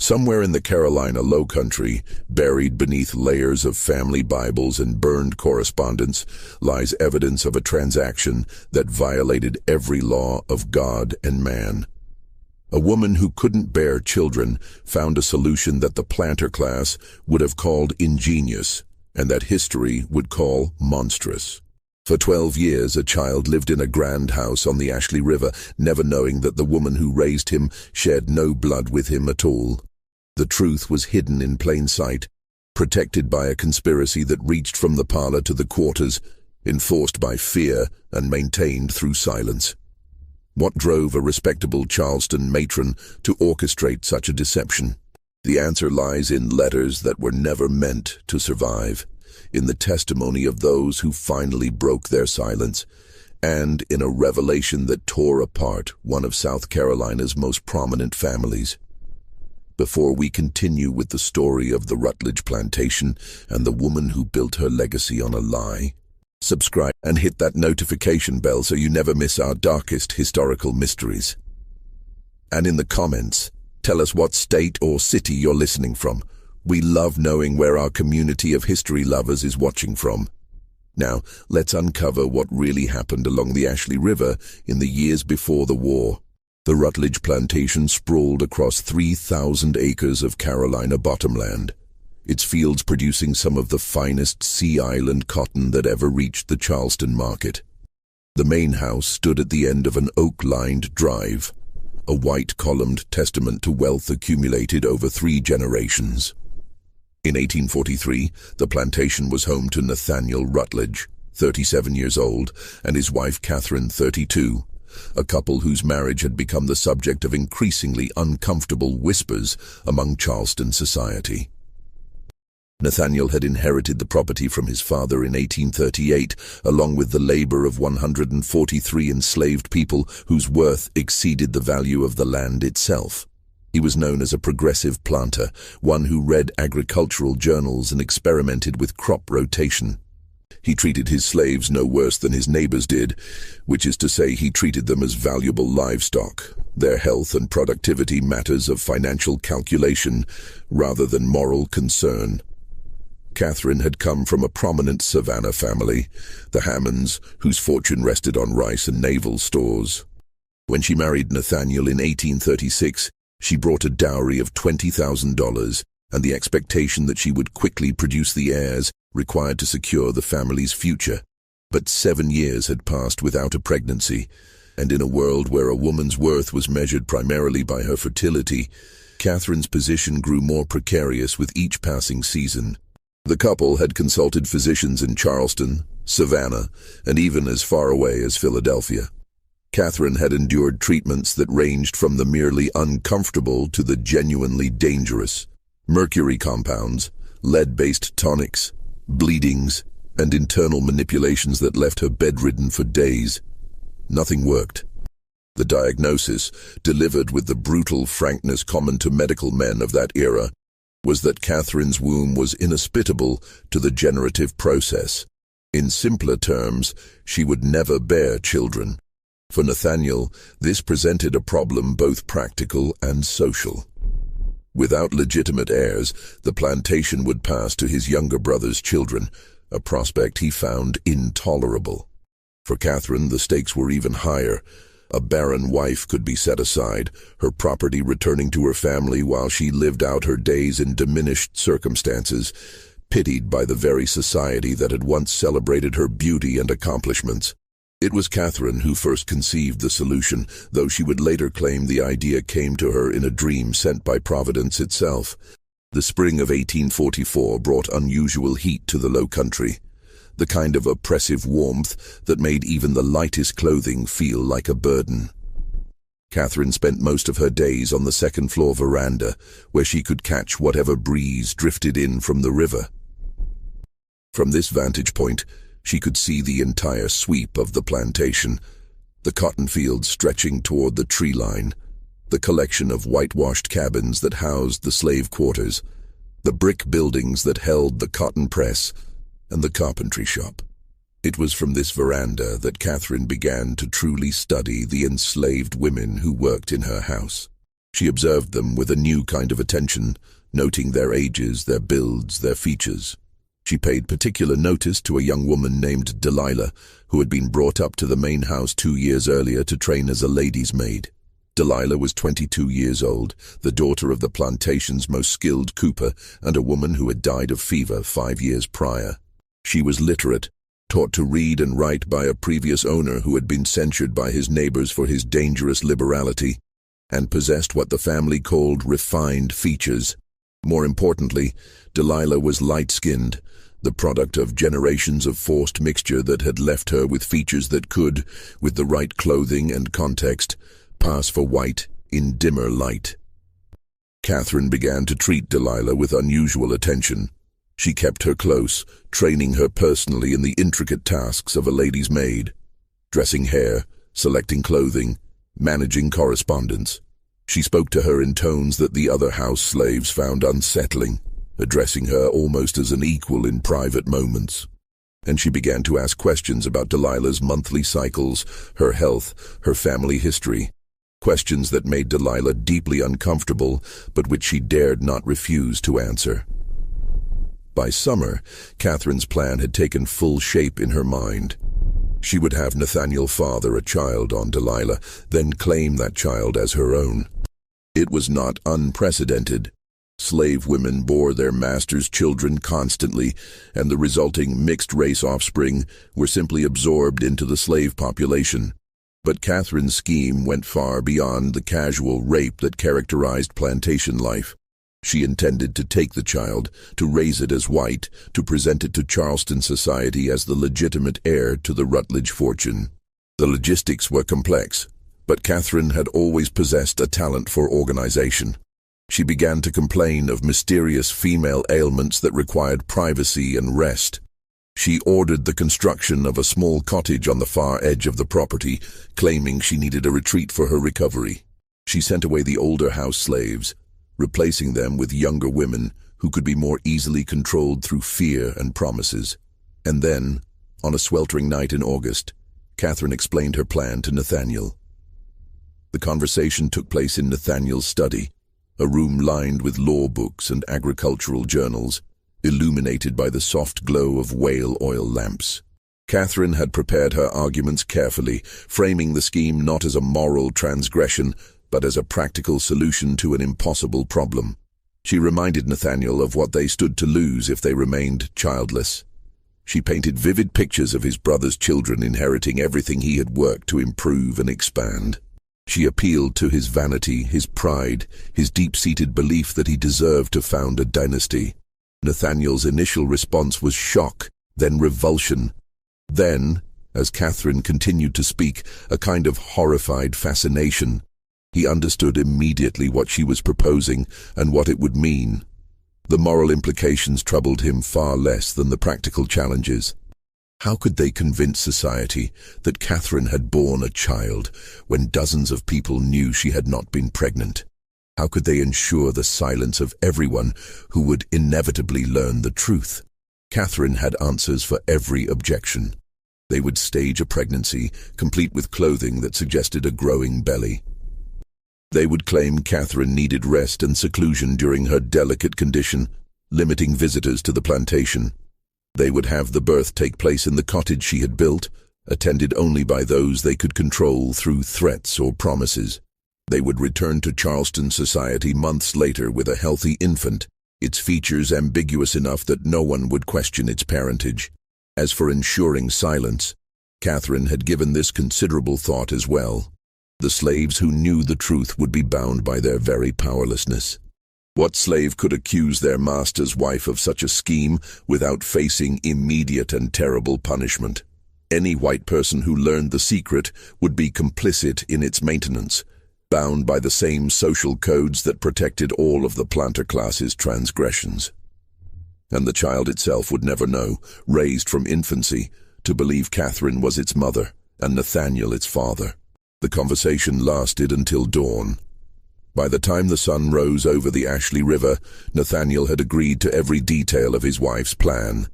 Somewhere in the Carolina Lowcountry, buried beneath layers of family Bibles and burned correspondence, lies evidence of a transaction that violated every law of God and man. A woman who couldn't bear children found a solution that the planter class would have called ingenious, and that history would call monstrous. For 12 years, a child lived in a grand house on the Ashley River, never knowing that the woman who raised him shed no blood with him at all. The truth was hidden in plain sight, protected by a conspiracy that reached from the parlor to the quarters, enforced by fear and maintained through silence. What drove a respectable Charleston matron to orchestrate such a deception? The answer lies in letters that were never meant to survive, in the testimony of those who finally broke their silence, and in a revelation that tore apart one of South Carolina's most prominent families. Before we continue with the story of the Rutledge Plantation and the woman who built her legacy on a lie, subscribe and hit that notification bell so you never miss our darkest historical mysteries. And in the comments, tell us what state or city you're listening from. We love knowing where our community of history lovers is watching from. Now, let's uncover what really happened along the Ashley River in the years before the war. The Rutledge Plantation sprawled across 3,000 acres of Carolina bottomland, its fields producing some of the finest Sea Island cotton that ever reached the Charleston market. The main house stood at the end of an oak-lined drive, a white-columned testament to wealth accumulated over 3 generations. In 1843, the plantation was home to Nathaniel Rutledge, 37 years old, and his wife Catherine, 32, a couple whose marriage had become the subject of increasingly uncomfortable whispers among Charleston society. Nathaniel had inherited the property from his father in 1838, along with the labor of 143 enslaved people whose worth exceeded the value of the land itself. He was known as a progressive planter, one who read agricultural journals and experimented with crop rotation. He treated his slaves no worse than his neighbors did, which is to say he treated them as valuable livestock, their health and productivity matters of financial calculation rather than moral concern. Catherine had come from a prominent Savannah family, the Hammonds, whose fortune rested on rice and naval stores. When she married Nathaniel in 1836, she brought a dowry of $20,000 and the expectation that she would quickly produce the heirs required to secure the family's future. But 7 years had passed without a pregnancy, and in a world where a woman's worth was measured primarily by her fertility, Catherine's position grew more precarious with each passing season. The couple had consulted physicians in Charleston, Savannah, and even as far away as Philadelphia. Catherine had endured treatments that ranged from the merely uncomfortable to the genuinely dangerous. Mercury compounds, lead-based tonics, bleedings, and internal manipulations that left her bedridden for days. Nothing worked. The diagnosis, delivered with the brutal frankness common to medical men of that era, was that Catherine's womb was inhospitable to the generative process. In simpler terms, she would never bear children. For Nathaniel, this presented a problem both practical and social. Without legitimate heirs, the plantation would pass to his younger brother's children, a prospect he found intolerable. For Catherine, the stakes were even higher. A barren wife could be set aside, her property returning to her family while she lived out her days in diminished circumstances, pitied by the very society that had once celebrated her beauty and accomplishments. It was Catherine who first conceived the solution, though she would later claim the idea came to her in a dream sent by Providence itself. The spring of 1844 brought unusual heat to the Lowcountry, the kind of oppressive warmth that made even the lightest clothing feel like a burden. Catherine spent most of her days on the second-floor veranda, where she could catch whatever breeze drifted in from the river. From this vantage point, she could see the entire sweep of the plantation, the cotton fields stretching toward the tree line, the collection of whitewashed cabins that housed the slave quarters, the brick buildings that held the cotton press, and the carpentry shop. It was from this veranda that Catherine began to truly study the enslaved women who worked in her house. She observed them with a new kind of attention, noting their ages, their builds, their features. She paid particular notice to a young woman named Delilah, who had been brought up to the main house 2 years earlier to train as a lady's maid. Delilah was 22 years old, the daughter of the plantation's most skilled cooper and a woman who had died of fever 5 years prior. She was literate, taught to read and write by a previous owner who had been censured by his neighbors for his dangerous liberality, and possessed what the family called refined features. More importantly, Delilah was light-skinned, the product of generations of forced mixture that had left her with features that could, with the right clothing and context, pass for white in dimmer light. Catherine began to treat Delilah with unusual attention. She kept her close, training her personally in the intricate tasks of a lady's maid, dressing hair, selecting clothing, managing correspondence. She spoke to her in tones that the other house slaves found unsettling, addressing her almost as an equal in private moments. And she began to ask questions about Delilah's monthly cycles, her health, her family history. Questions that made Delilah deeply uncomfortable, but which she dared not refuse to answer. By summer, Catherine's plan had taken full shape in her mind. She would have Nathaniel father a child on Delilah, then claim that child as her own. It was not unprecedented. Slave women bore their masters' children constantly, and the resulting mixed-race offspring were simply absorbed into the slave population. But Catherine's scheme went far beyond the casual rape that characterized plantation life. She intended to take the child, to raise it as white, to present it to Charleston society as the legitimate heir to the Rutledge fortune. The logistics were complex, but Catherine had always possessed a talent for organization. She began to complain of mysterious female ailments that required privacy and rest. She ordered the construction of a small cottage on the far edge of the property, claiming she needed a retreat for her recovery. She sent away the older house slaves, replacing them with younger women who could be more easily controlled through fear and promises. And then, on a sweltering night in August, Catherine explained her plan to Nathaniel. The conversation took place in Nathaniel's study, a room lined with law books and agricultural journals, illuminated by the soft glow of whale oil lamps. Catherine had prepared her arguments carefully, framing the scheme not as a moral transgression, but as a practical solution to an impossible problem. She reminded Nathaniel of what they stood to lose if they remained childless. She painted vivid pictures of his brother's children inheriting everything he had worked to improve and expand. She appealed to his vanity, his pride, his deep-seated belief that he deserved to found a dynasty. Nathaniel's initial response was shock, then revulsion. Then, as Catherine continued to speak, a kind of horrified fascination. He understood immediately what she was proposing and what it would mean. The moral implications troubled him far less than the practical challenges. How could they convince society that Catherine had borne a child when dozens of people knew she had not been pregnant? How could they ensure the silence of everyone who would inevitably learn the truth? Catherine had answers for every objection. They would stage a pregnancy, complete with clothing that suggested a growing belly. They would claim Catherine needed rest and seclusion during her delicate condition, limiting visitors to the plantation. They would have the birth take place in the cottage she had built, attended only by those they could control through threats or promises. They would return to Charleston society months later with a healthy infant, its features ambiguous enough that no one would question its parentage. As for ensuring silence, Catherine had given this considerable thought as well. The slaves who knew the truth would be bound by their very powerlessness. What slave could accuse their master's wife of such a scheme without facing immediate and terrible punishment? Any white person who learned the secret would be complicit in its maintenance, bound by the same social codes that protected all of the planter class's transgressions. And the child itself would never know, raised from infancy, to believe Catherine was its mother and Nathaniel its father. The conversation lasted until dawn. By the time the sun rose over the Ashley River, Nathaniel had agreed to every detail of his wife's plan.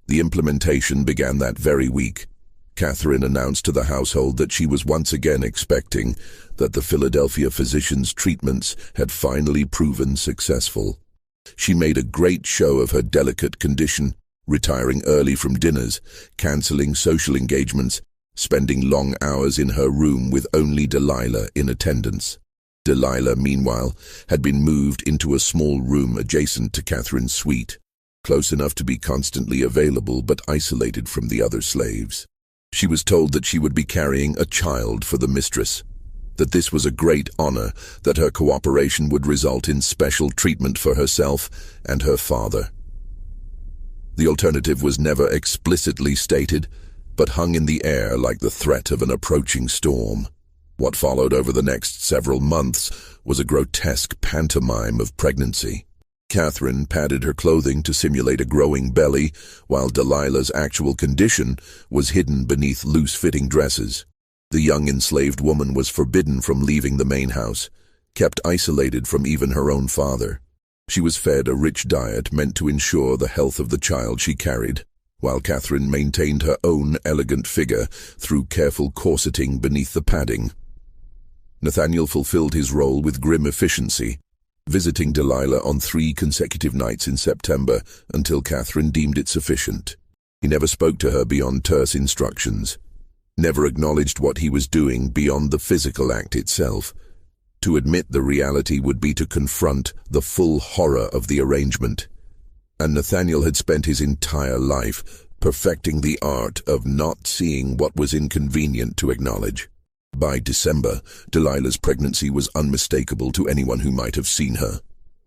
The implementation began that very week. Catherine announced to the household that she was once again expecting, that the Philadelphia physician's treatments had finally proven successful. She made a great show of her delicate condition, retiring early from dinners, canceling social engagements, spending long hours in her room with only Delilah in attendance. Delilah, meanwhile, had been moved into a small room adjacent to Catherine's suite, close enough to be constantly available but isolated from the other slaves. She was told that she would be carrying a child for the mistress, that this was a great honor, that her cooperation would result in special treatment for herself and her father. The alternative was never explicitly stated, but hung in the air like the threat of an approaching storm. What followed over the next several months was a grotesque pantomime of pregnancy. Catherine padded her clothing to simulate a growing belly, while Delilah's actual condition was hidden beneath loose-fitting dresses. The young enslaved woman was forbidden from leaving the main house, kept isolated from even her own father. She was fed a rich diet meant to ensure the health of the child she carried, while Catherine maintained her own elegant figure through careful corseting beneath the padding. Nathaniel fulfilled his role with grim efficiency, visiting Delilah on 3 consecutive nights in September until Catherine deemed it sufficient. He never spoke to her beyond terse instructions, never acknowledged what he was doing beyond the physical act itself. To admit the reality would be to confront the full horror of the arrangement. And Nathaniel had spent his entire life perfecting the art of not seeing what was inconvenient to acknowledge. By December, Delilah's pregnancy was unmistakable to anyone who might have seen her.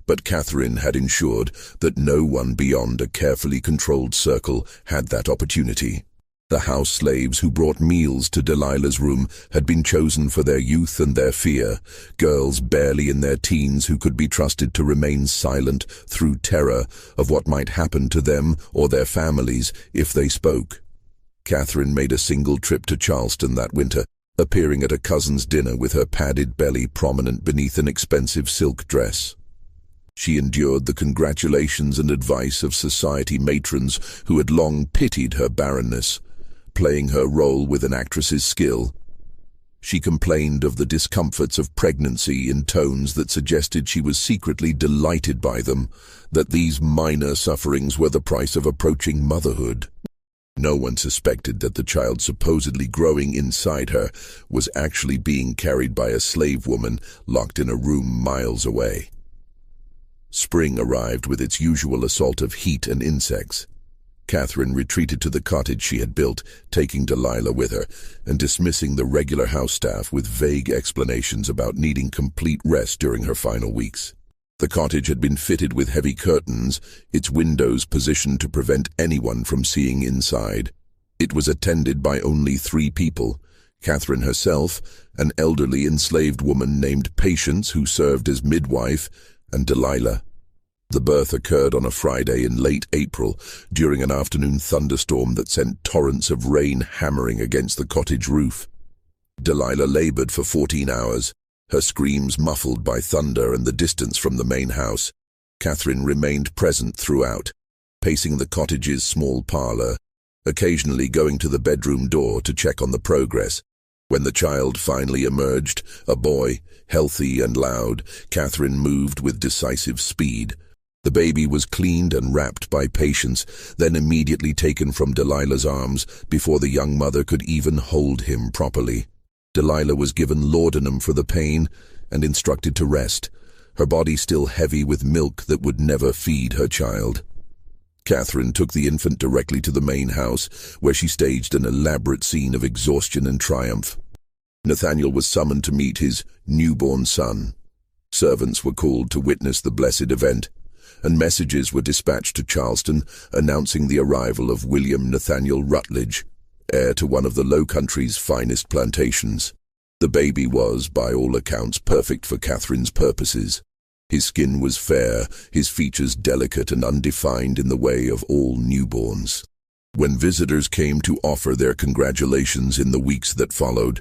But Catherine had ensured that no one beyond a carefully controlled circle had that opportunity. The house slaves who brought meals to Delilah's room had been chosen for their youth and their fear, girls barely in their teens who could be trusted to remain silent through terror of what might happen to them or their families if they spoke. Catherine made a single trip to Charleston that winter, appearing at a cousin's dinner with her padded belly prominent beneath an expensive silk dress. She endured the congratulations and advice of society matrons who had long pitied her barrenness, playing her role with an actress's skill. She complained of the discomforts of pregnancy in tones that suggested she was secretly delighted by them, that these minor sufferings were the price of approaching motherhood. No one suspected that the child supposedly growing inside her was actually being carried by a slave woman locked in a room miles away. Spring arrived with its usual assault of heat and insects. Catherine retreated to the cottage she had built, taking Delilah with her, and dismissing the regular house staff with vague explanations about needing complete rest during her final weeks. The cottage had been fitted with heavy curtains, its windows positioned to prevent anyone from seeing inside. It was attended by only 3 people: Catherine herself, an elderly enslaved woman named Patience who served as midwife, and Delilah. The birth occurred on a Friday in late April, during an afternoon thunderstorm that sent torrents of rain hammering against the cottage roof. Delilah labored for 14 hours, her screams muffled by thunder and the distance from the main house. Catherine remained present throughout, pacing the cottage's small parlor, occasionally going to the bedroom door to check on the progress. When the child finally emerged, a boy, healthy and loud, Catherine moved with decisive speed. The baby was cleaned and wrapped by Patience, then immediately taken from Delilah's arms before the young mother could even hold him properly. Delilah was given laudanum for the pain and instructed to rest, her body still heavy with milk that would never feed her child. Catherine took the infant directly to the main house, where she staged an elaborate scene of exhaustion and triumph. Nathaniel was summoned to meet his newborn son. Servants were called to witness the blessed event, and messages were dispatched to Charleston announcing the arrival of William Nathaniel Rutledge, heir to one of the Low Country's finest plantations. The baby was, by all accounts, perfect for Catherine's purposes. His skin was fair, his features delicate and undefined in the way of all newborns. When visitors came to offer their congratulations in the weeks that followed,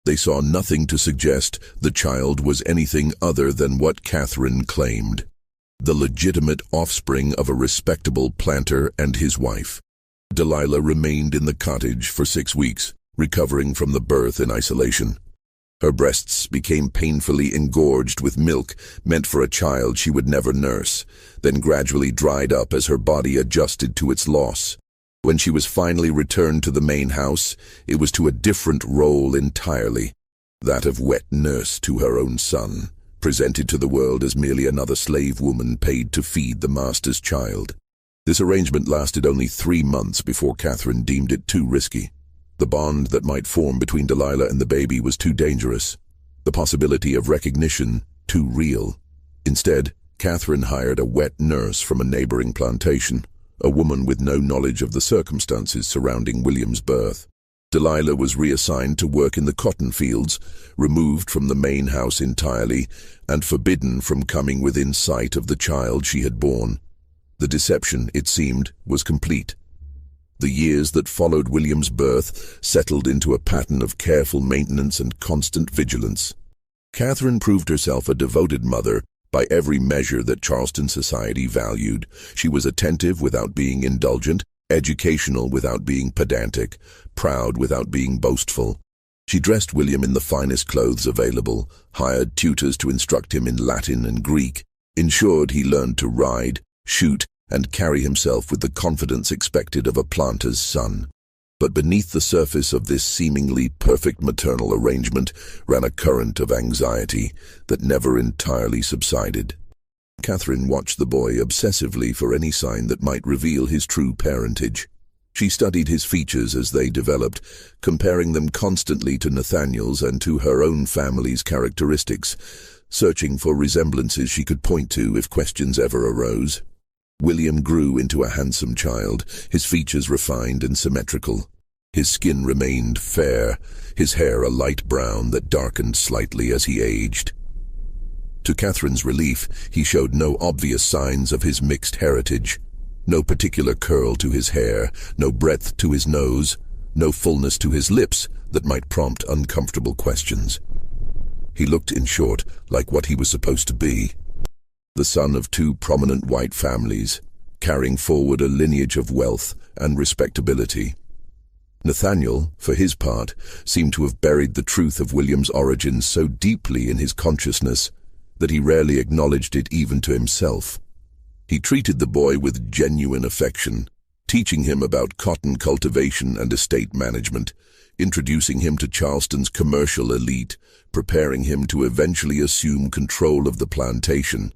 they saw nothing to suggest the child was anything other than what Catherine claimed: the legitimate offspring of a respectable planter and his wife. Delilah remained in the cottage for 6 weeks, recovering from the birth in isolation. Her breasts became painfully engorged with milk meant for a child she would never nurse, then gradually dried up as her body adjusted to its loss. When she was finally returned to the main house, it was to a different role entirely, that of wet nurse to her own son, presented to the world as merely another slave woman paid to feed the master's child. This arrangement lasted only 3 months before Catherine deemed it too risky. The bond that might form between Delilah and the baby was too dangerous, the possibility of recognition too real. Instead, Catherine hired a wet nurse from a neighboring plantation, a woman with no knowledge of the circumstances surrounding William's birth. Delilah was reassigned to work in the cotton fields, removed from the main house entirely, and forbidden from coming within sight of the child she had borne. The deception, it seemed, was complete. The years that followed William's birth settled into a pattern of careful maintenance and constant vigilance. Catherine proved herself a devoted mother by every measure that Charleston society valued. She was attentive without being indulgent, educational without being pedantic, proud without being boastful. She dressed William in the finest clothes available, hired tutors to instruct him in Latin and Greek, ensured he learned to ride, shoot, and carry himself with the confidence expected of a planter's son. But beneath the surface of this seemingly perfect maternal arrangement ran a current of anxiety that never entirely subsided. Catherine watched the boy obsessively for any sign that might reveal his true parentage. She studied his features as they developed, comparing them constantly to Nathaniel's and to her own family's characteristics, searching for resemblances she could point to if questions ever arose. William grew into a handsome child, his features refined and symmetrical. His skin remained fair, his hair a light brown that darkened slightly as he aged. To Catherine's relief, he showed no obvious signs of his mixed heritage. No particular curl to his hair, no breadth to his nose, no fullness to his lips that might prompt uncomfortable questions. He looked, in short, like what he was supposed to be. The son of 2 prominent white families, carrying forward a lineage of wealth and respectability. Nathaniel, for his part, seemed to have buried the truth of William's origins so deeply in his consciousness that he rarely acknowledged it even to himself. He treated the boy with genuine affection, teaching him about cotton cultivation and estate management, introducing him to Charleston's commercial elite, preparing him to eventually assume control of the plantation.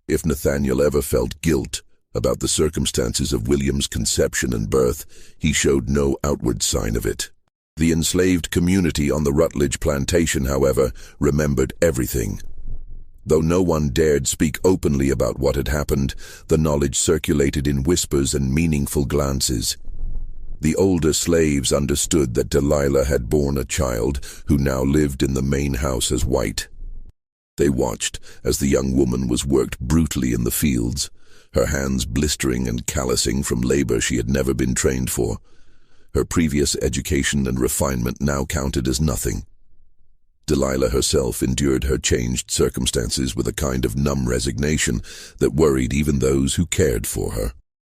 If Nathaniel ever felt guilt about the circumstances of William's conception and birth, he showed no outward sign of it. The enslaved community on the Rutledge plantation, however, remembered everything. Though no one dared speak openly about what had happened, the knowledge circulated in whispers and meaningful glances. The older slaves understood that Delilah had borne a child who now lived in the main house as white. They watched as the young woman was worked brutally in the fields, her hands blistering and callousing from labor she had never been trained for. Her previous education and refinement now counted as nothing. Delilah herself endured her changed circumstances with a kind of numb resignation that worried even those who cared for her.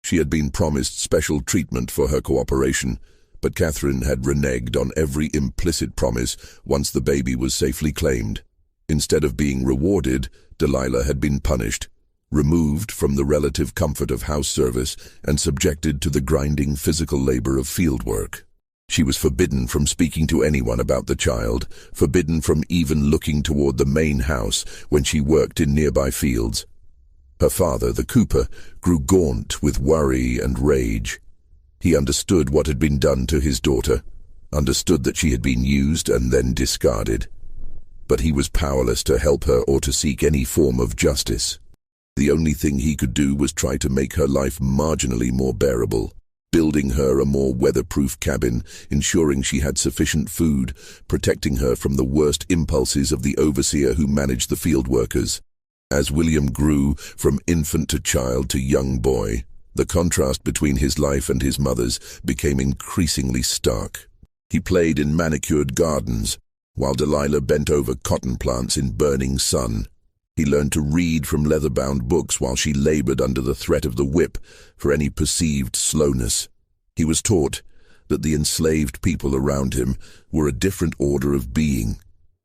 She had been promised special treatment for her cooperation, but Catherine had reneged on every implicit promise once the baby was safely claimed. Instead of being rewarded, Delilah had been punished, removed from the relative comfort of house service and subjected to the grinding physical labor of field work. She was forbidden from speaking to anyone about the child, forbidden from even looking toward the main house when she worked in nearby fields. Her father, the cooper, grew gaunt with worry and rage. He understood what had been done to his daughter, understood that she had been used and then discarded. But he was powerless to help her or to seek any form of justice. The only thing he could do was try to make her life marginally more bearable, building her a more weatherproof cabin, ensuring she had sufficient food, protecting her from the worst impulses of the overseer who managed the field workers. As William grew from infant to child to young boy, the contrast between his life and his mother's became increasingly stark. He played in manicured gardens, while Delilah bent over cotton plants in burning sun. He learned to read from leather-bound books while she labored under the threat of the whip for any perceived slowness. He was taught that the enslaved people around him were a different order of being,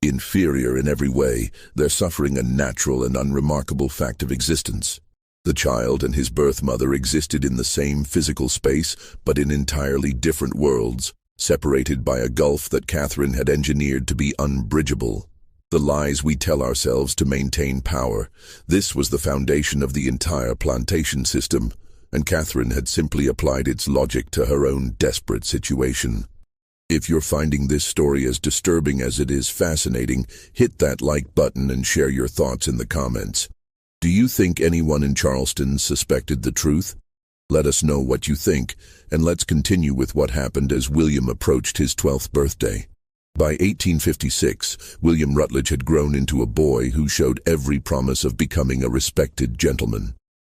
inferior in every way, their suffering a natural and unremarkable fact of existence. The child and his birth mother existed in the same physical space, but in entirely different worlds, separated by a gulf that Catherine had engineered to be unbridgeable. The lies we tell ourselves to maintain power. This was the foundation of the entire plantation system, and Catherine had simply applied its logic to her own desperate situation. If you're finding this story as disturbing as it is fascinating, hit that like button and share your thoughts in the comments. Do you think anyone in Charleston suspected the truth? Let us know what you think, and let's continue with what happened as William approached his 12th birthday. By 1856, William Rutledge had grown into a boy who showed every promise of becoming a respected gentleman.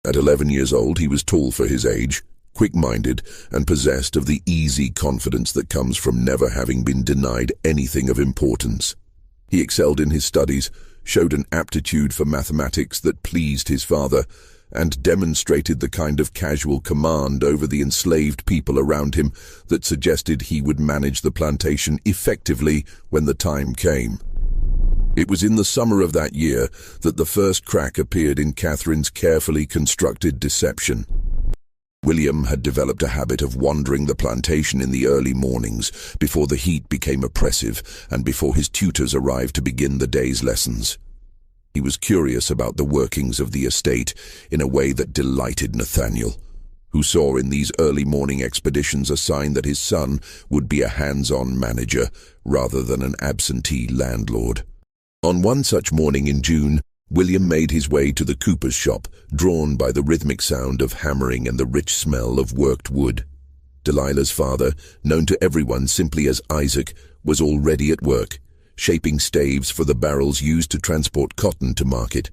At 11 years old, he was tall for his age, quick-minded, and possessed of the easy confidence that comes from never having been denied anything of importance. He excelled in his studies, showed an aptitude for mathematics that pleased his father, and demonstrated the kind of casual command over the enslaved people around him that suggested he would manage the plantation effectively when the time came. It was in the summer of that year that the first crack appeared in Catherine's carefully constructed deception. William had developed a habit of wandering the plantation in the early mornings, before the heat became oppressive and before his tutors arrived to begin the day's lessons. He was curious about the workings of the estate in a way that delighted Nathaniel, who saw in these early morning expeditions a sign that his son would be a hands-on manager rather than an absentee landlord. On one such morning in June, William made his way to the cooper's shop, drawn by the rhythmic sound of hammering and the rich smell of worked wood. Delilah's father, known to everyone simply as Isaac, was already at work, shaping staves for the barrels used to transport cotton to market.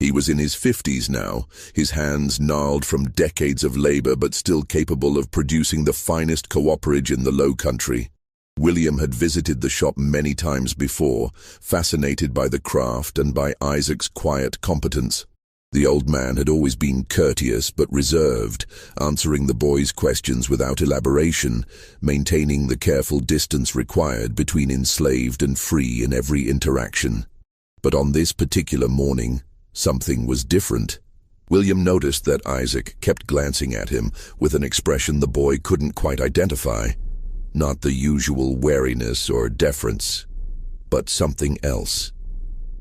He was in his 50s now, his hands gnarled from decades of labor but still capable of producing the finest cooperage in the Low Country. William had visited the shop many times before, fascinated by the craft and by Isaac's quiet competence. The old man had always been courteous but reserved, answering the boy's questions without elaboration, maintaining the careful distance required between enslaved and free in every interaction. But on this particular morning, something was different. William noticed that Isaac kept glancing at him with an expression the boy couldn't quite identify. Not the usual wariness or deference, but something else.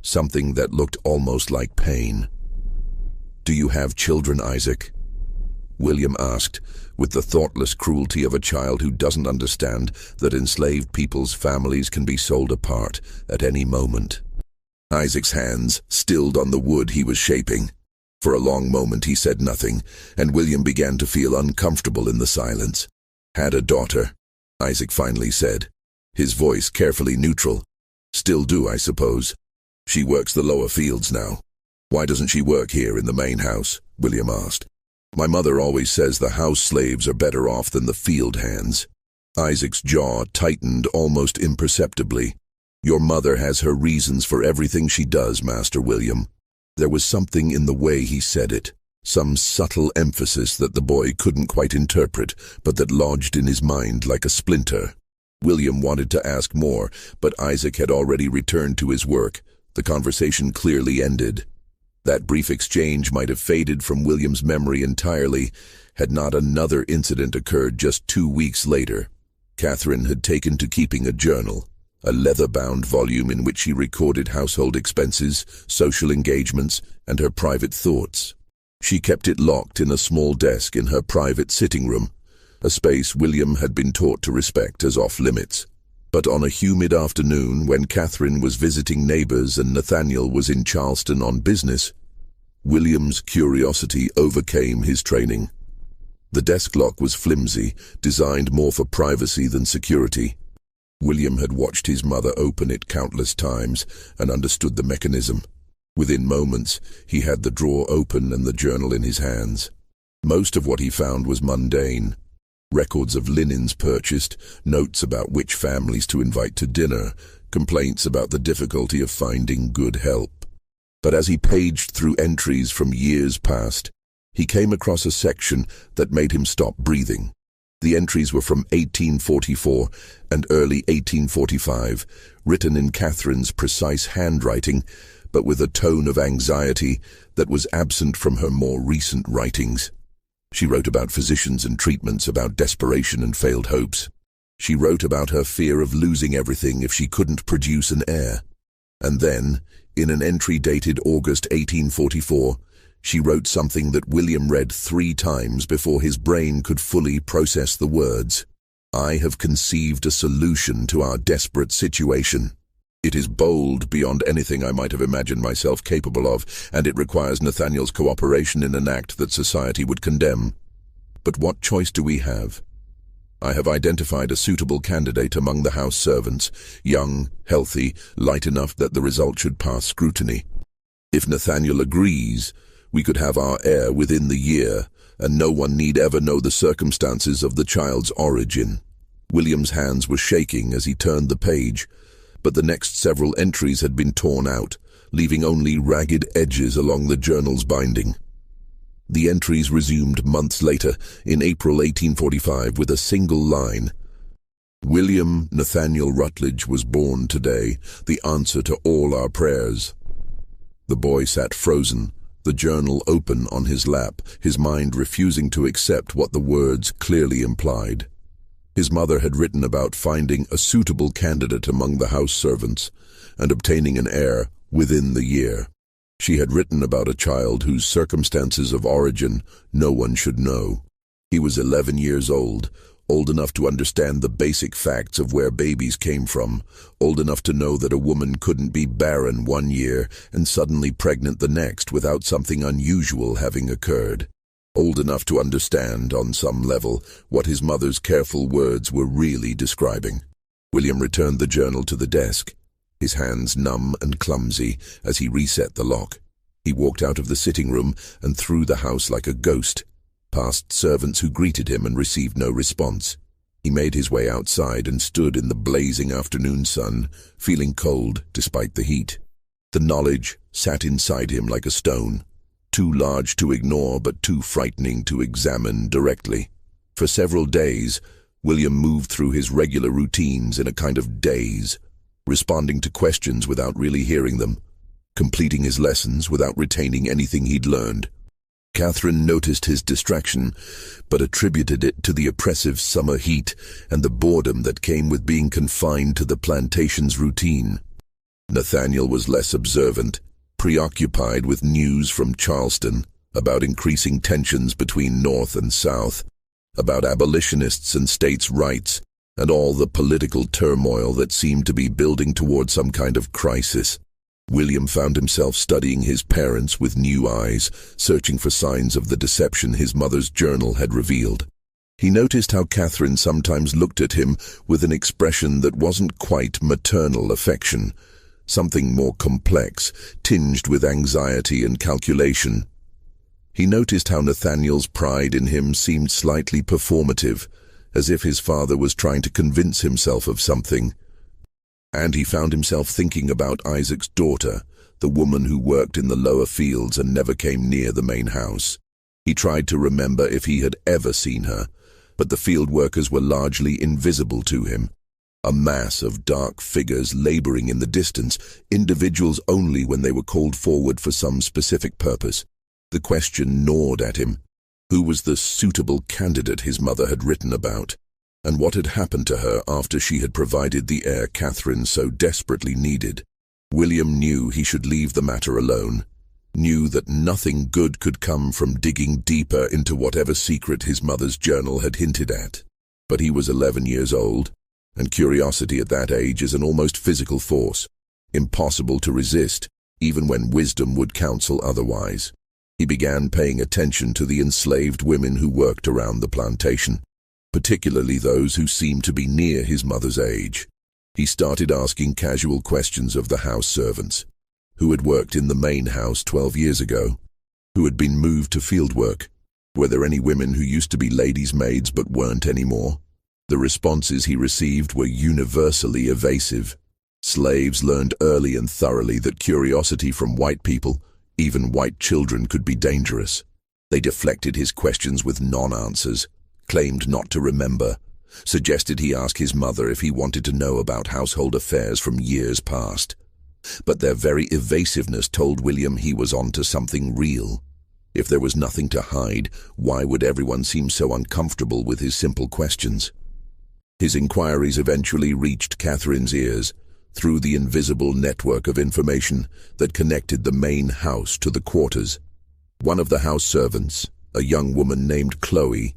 Something that looked almost like pain. "Do you have children, Isaac?" William asked, with the thoughtless cruelty of a child who doesn't understand that enslaved people's families can be sold apart at any moment. Isaac's hands stilled on the wood he was shaping. For a long moment he said nothing, and William began to feel uncomfortable in the silence. "Had a daughter," Isaac finally said, his voice carefully neutral. "Still do, I suppose. She works the lower fields now." "Why doesn't she work here in the main house?" William asked. "My mother always says the house slaves are better off than the field hands." Isaac's jaw tightened almost imperceptibly. "Your mother has her reasons for everything she does, Master William." There was something in the way he said it, some subtle emphasis that the boy couldn't quite interpret, but that lodged in his mind like a splinter. William wanted to ask more, but Isaac had already returned to his work. The conversation clearly ended. That brief exchange might have faded from William's memory entirely, had not another incident occurred just 2 weeks later. Catherine had taken to keeping a journal, a leather-bound volume in which she recorded household expenses, social engagements, and her private thoughts. She kept it locked in a small desk in her private sitting room, a space William had been taught to respect as off-limits. But on a humid afternoon, when Catherine was visiting neighbors and Nathaniel was in Charleston on business, William's curiosity overcame his training. The desk lock was flimsy, designed more for privacy than security. William had watched his mother open it countless times and understood the mechanism. Within moments, he had the drawer open and the journal in his hands. Most of what he found was mundane. Records of linens purchased, notes about which families to invite to dinner, complaints about the difficulty of finding good help. But as he paged through entries from years past, he came across a section that made him stop breathing. The entries were from 1844 and early 1845, written in Catherine's precise handwriting, but with a tone of anxiety that was absent from her more recent writings. She wrote about physicians and treatments, about desperation and failed hopes. She wrote about her fear of losing everything if she couldn't produce an heir. And then, in an entry dated August 1844, she wrote something that William read 3 times before his brain could fully process the words. "I have conceived a solution to our desperate situation. It is bold beyond anything I might have imagined myself capable of, and it requires Nathaniel's cooperation in an act that society would condemn. But what choice do we have? I have identified a suitable candidate among the house servants, young, healthy, light enough that the result should pass scrutiny. If Nathaniel agrees, we could have our heir within the year, and no one need ever know the circumstances of the child's origin." William's hands were shaking as he turned the page, but the next several entries had been torn out, leaving only ragged edges along the journal's binding. The entries resumed months later, in April 1845, with a single line. "William Nathaniel Rutledge was born today, the answer to all our prayers." The boy sat frozen, the journal open on his lap, his mind refusing to accept what the words clearly implied. His mother had written about finding a suitable candidate among the house servants and obtaining an heir within the year. She had written about a child whose circumstances of origin no one should know. He was 11 years old enough to understand the basic facts of where babies came from, old enough to know that a woman couldn't be barren 1 year and suddenly pregnant the next without something unusual having occurred. Old enough to understand, on some level, what his mother's careful words were really describing. William returned the journal to the desk, his hands numb and clumsy as he reset the lock. He walked out of the sitting room and through the house like a ghost, past servants who greeted him and received no response. He made his way outside and stood in the blazing afternoon sun, feeling cold despite the heat. The knowledge sat inside him like a stone, too large to ignore but too frightening to examine directly. For several days, William moved through his regular routines in a kind of daze, responding to questions without really hearing them, completing his lessons without retaining anything he'd learned. Catherine noticed his distraction, but attributed it to the oppressive summer heat and the boredom that came with being confined to the plantation's routine. Nathaniel was less observant, preoccupied with news from Charleston about increasing tensions between North and South, about abolitionists and states' rights, and all the political turmoil that seemed to be building toward some kind of crisis. William found himself studying his parents with new eyes, searching for signs of the deception his mother's journal had revealed. He noticed how Catherine sometimes looked at him with an expression that wasn't quite maternal affection, something more complex, tinged with anxiety and calculation. He noticed how Nathaniel's pride in him seemed slightly performative, as if his father was trying to convince himself of something. And he found himself thinking about Isaac's daughter, the woman who worked in the lower fields and never came near the main house. He tried to remember if he had ever seen her, but the field workers were largely invisible to him. A mass of dark figures laboring in the distance, individuals only when they were called forward for some specific purpose. The question gnawed at him. Who was the suitable candidate his mother had written about? And what had happened to her after she had provided the heir Catherine so desperately needed? William knew he should leave the matter alone, knew that nothing good could come from digging deeper into whatever secret his mother's journal had hinted at. But he was 11 years old, and curiosity at that age is an almost physical force, impossible to resist, even when wisdom would counsel otherwise. He began paying attention to the enslaved women who worked around the plantation, particularly those who seemed to be near his mother's age. He started asking casual questions of the house servants, who had worked in the main house 12 years ago, who had been moved to field work. Were there any women who used to be ladies' maids but weren't anymore? The responses he received were universally evasive. Slaves learned early and thoroughly that curiosity from white people, even white children, could be dangerous. They deflected his questions with non-answers, claimed not to remember, suggested he ask his mother if he wanted to know about household affairs from years past. But their very evasiveness told William he was onto something real. If there was nothing to hide, why would everyone seem so uncomfortable with his simple questions? His inquiries eventually reached Catherine's ears, through the invisible network of information that connected the main house to the quarters. One of the house servants, a young woman named Chloe,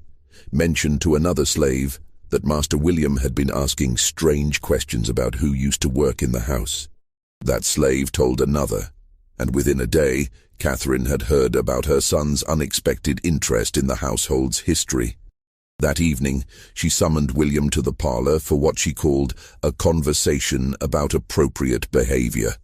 mentioned to another slave that Master William had been asking strange questions about who used to work in the house. That slave told another, and within a day, Catherine had heard about her son's unexpected interest in the household's history. That evening, she summoned William to the parlor for what she called a conversation about appropriate behavior.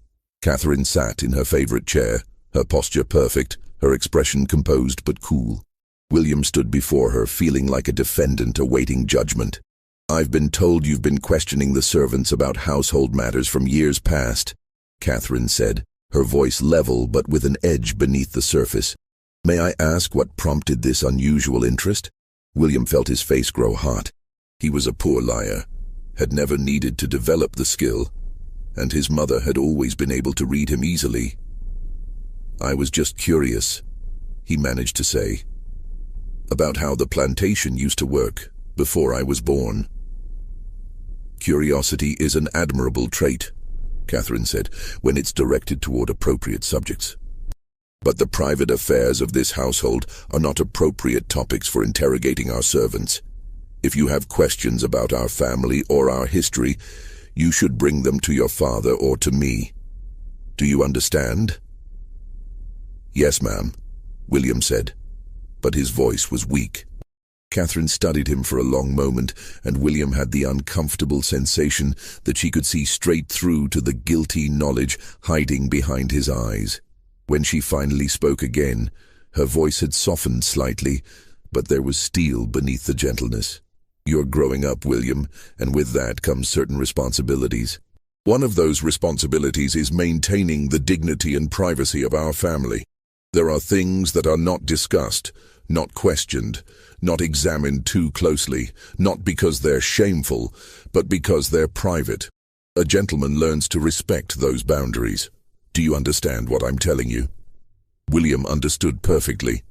Catherine sat in her favorite chair, her posture perfect, her expression composed but cool. William stood before her, feeling like a defendant awaiting judgment. "I've been told you've been questioning the servants about household matters from years past," Catherine said, her voice level but with an edge beneath the surface. "May I ask what prompted this unusual interest?" William felt his face grow hot. He was a poor liar, had never needed to develop the skill, and his mother had always been able to read him easily. "I was just curious," he managed to say, "about how the plantation used to work before I was born." "Curiosity is an admirable trait," Catherine said, "when it's directed toward appropriate subjects. But the private affairs of this household are not appropriate topics for interrogating our servants. If you have questions about our family or our history, you should bring them to your father or to me. Do you understand?" "Yes, ma'am," William said, but his voice was weak. Catherine studied him for a long moment, and William had the uncomfortable sensation that she could see straight through to the guilty knowledge hiding behind his eyes. When she finally spoke again, her voice had softened slightly, but there was steel beneath the gentleness. "You're growing up, William, and with that comes certain responsibilities. One of those responsibilities is maintaining the dignity and privacy of our family. There are things that are not discussed, not questioned, not examined too closely, not because they're shameful, but because they're private. A gentleman learns to respect those boundaries. Do you understand what I'm telling you?" William understood perfectly.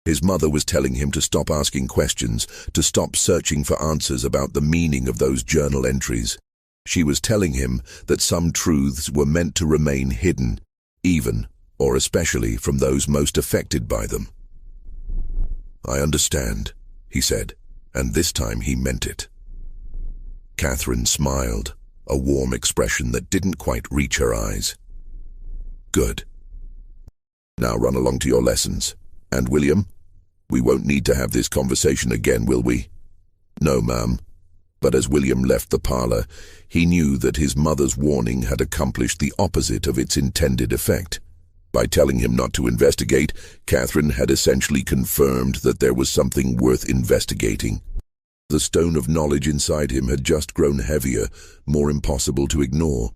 His mother was telling him to stop asking questions, to stop searching for answers about the meaning of those journal entries. She was telling him that some truths were meant to remain hidden, even, or especially, from those most affected by them. "I understand," he said, and this time he meant it. Catherine smiled, a warm expression that didn't quite reach her eyes. "Good. Now run along to your lessons. And William, we won't need to have this conversation again, will we?" "No, ma'am." But as William left the parlor, he knew that his mother's warning had accomplished the opposite of its intended effect. By telling him not to investigate, Catherine had essentially confirmed that there was something worth investigating. The stone of knowledge inside him had just grown heavier, more impossible to ignore.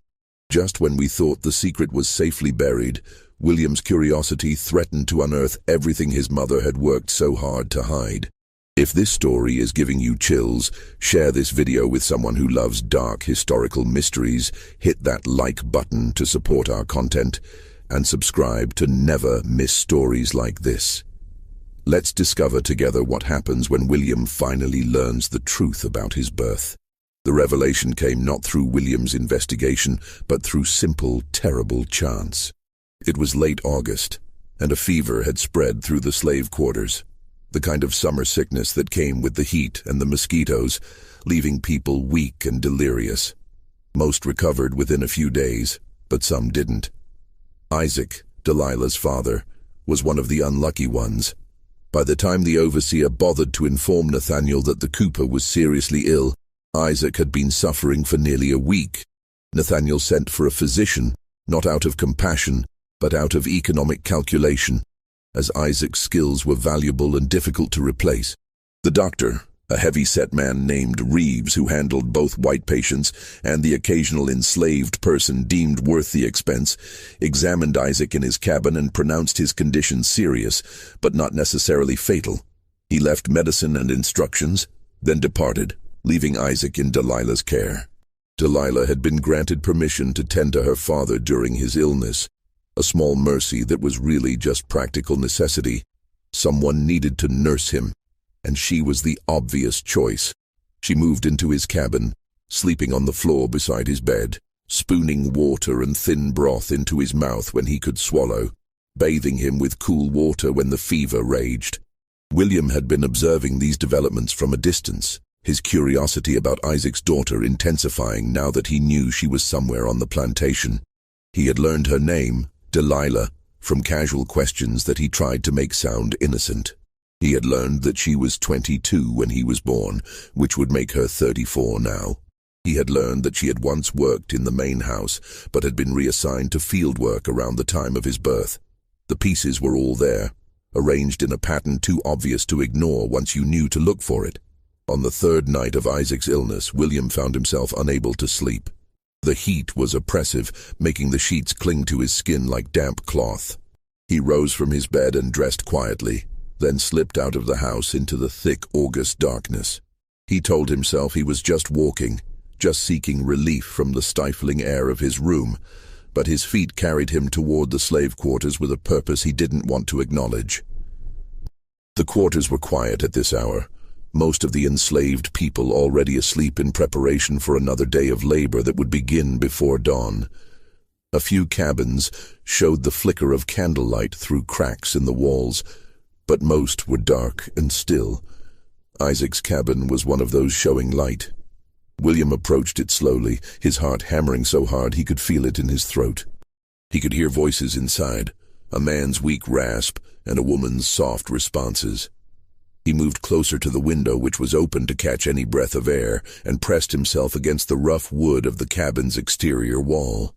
Just when we thought the secret was safely buried, William's curiosity threatened to unearth everything his mother had worked so hard to hide. If this story is giving you chills, share this video with someone who loves dark historical mysteries, hit that like button to support our content, and subscribe to never miss stories like this. Let's discover together what happens when William finally learns the truth about his birth. The revelation came not through William's investigation, but through simple, terrible chance. It was late August, and a fever had spread through the slave quarters, the kind of summer sickness that came with the heat and the mosquitoes, leaving people weak and delirious. Most recovered within a few days, but some didn't. Isaac, Delilah's father, was one of the unlucky ones. By the time the overseer bothered to inform Nathaniel that the cooper was seriously ill, Isaac had been suffering for nearly a week. Nathaniel sent for a physician, not out of compassion, but out of economic calculation, as Isaac's skills were valuable and difficult to replace. The doctor, a heavy-set man named Reeves who handled both white patients and the occasional enslaved person deemed worth the expense, examined Isaac in his cabin and pronounced his condition serious, but not necessarily fatal. He left medicine and instructions, then departed, leaving Isaac in Delilah's care. Delilah had been granted permission to tend to her father during his illness, a small mercy that was really just practical necessity. Someone needed to nurse him, and she was the obvious choice. She moved into his cabin, sleeping on the floor beside his bed, spooning water and thin broth into his mouth when he could swallow, bathing him with cool water when the fever raged. William had been observing these developments from a distance, his curiosity about Isaac's daughter intensifying now that he knew she was somewhere on the plantation. He had learned her name, Delilah, from casual questions that he tried to make sound innocent. He had learned that she was 22 when he was born, which would make her 34 now. He had learned that she had once worked in the main house, but had been reassigned to field work around the time of his birth. The pieces were all there, arranged in a pattern too obvious to ignore once you knew to look for it. On the third night of Isaac's illness, William found himself unable to sleep. The heat was oppressive, making the sheets cling to his skin like damp cloth. He rose from his bed and dressed quietly, then slipped out of the house into the thick August darkness. He told himself he was just walking, just seeking relief from the stifling air of his room, but his feet carried him toward the slave quarters with a purpose he didn't want to acknowledge. The quarters were quiet at this hour, most of the enslaved people already asleep in preparation for another day of labor that would begin before dawn. A few cabins showed the flicker of candlelight through cracks in the walls, but most were dark and still. Isaac's cabin was one of those showing light. William approached it slowly, his heart hammering so hard he could feel it in his throat. He could hear voices inside, a man's weak rasp and a woman's soft responses. He moved closer to the window, which was open to catch any breath of air, and pressed himself against the rough wood of the cabin's exterior wall.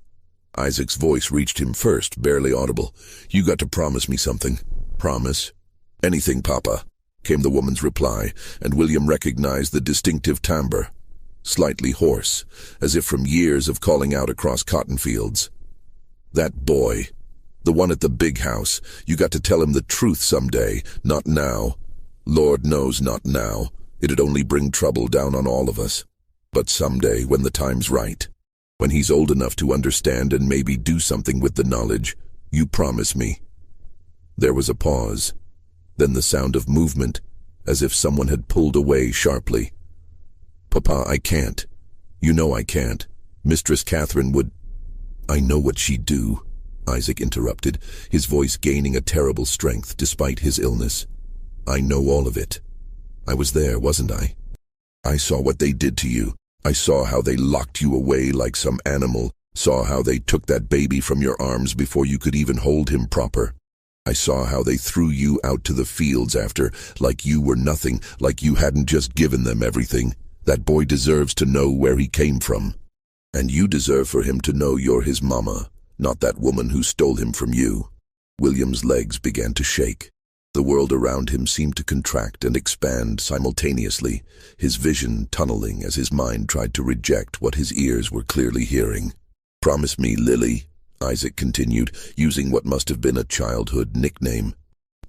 Isaac's voice reached him first, barely audible. "You got to promise me something." "Promise?" "Anything, Papa," came the woman's reply, and William recognized the distinctive timbre, slightly hoarse, as if from years of calling out across cotton fields. "That boy, the one at the big house, you got to tell him the truth someday, not now. Lord knows not now. It'd only bring trouble down on all of us. But someday, when the time's right, when he's old enough to understand and maybe do something with the knowledge, you promise me." There was a pause, then the sound of movement, as if someone had pulled away sharply. "Papa, I can't. You know I can't. Mistress Catherine would—" "I know what she'd do," Isaac interrupted, his voice gaining a terrible strength despite his illness. "I know all of it. I was there, wasn't I? I saw what they did to you. I saw how they locked you away like some animal, saw how they took that baby from your arms before you could even hold him proper. I saw how they threw you out to the fields after, like you were nothing, like you hadn't just given them everything. That boy deserves to know where he came from. And you deserve for him to know you're his mama, not that woman who stole him from you." William's legs began to shake. The world around him seemed to contract and expand simultaneously, his vision tunneling as his mind tried to reject what his ears were clearly hearing. "Promise me, Lily," Isaac continued, using what must have been a childhood nickname.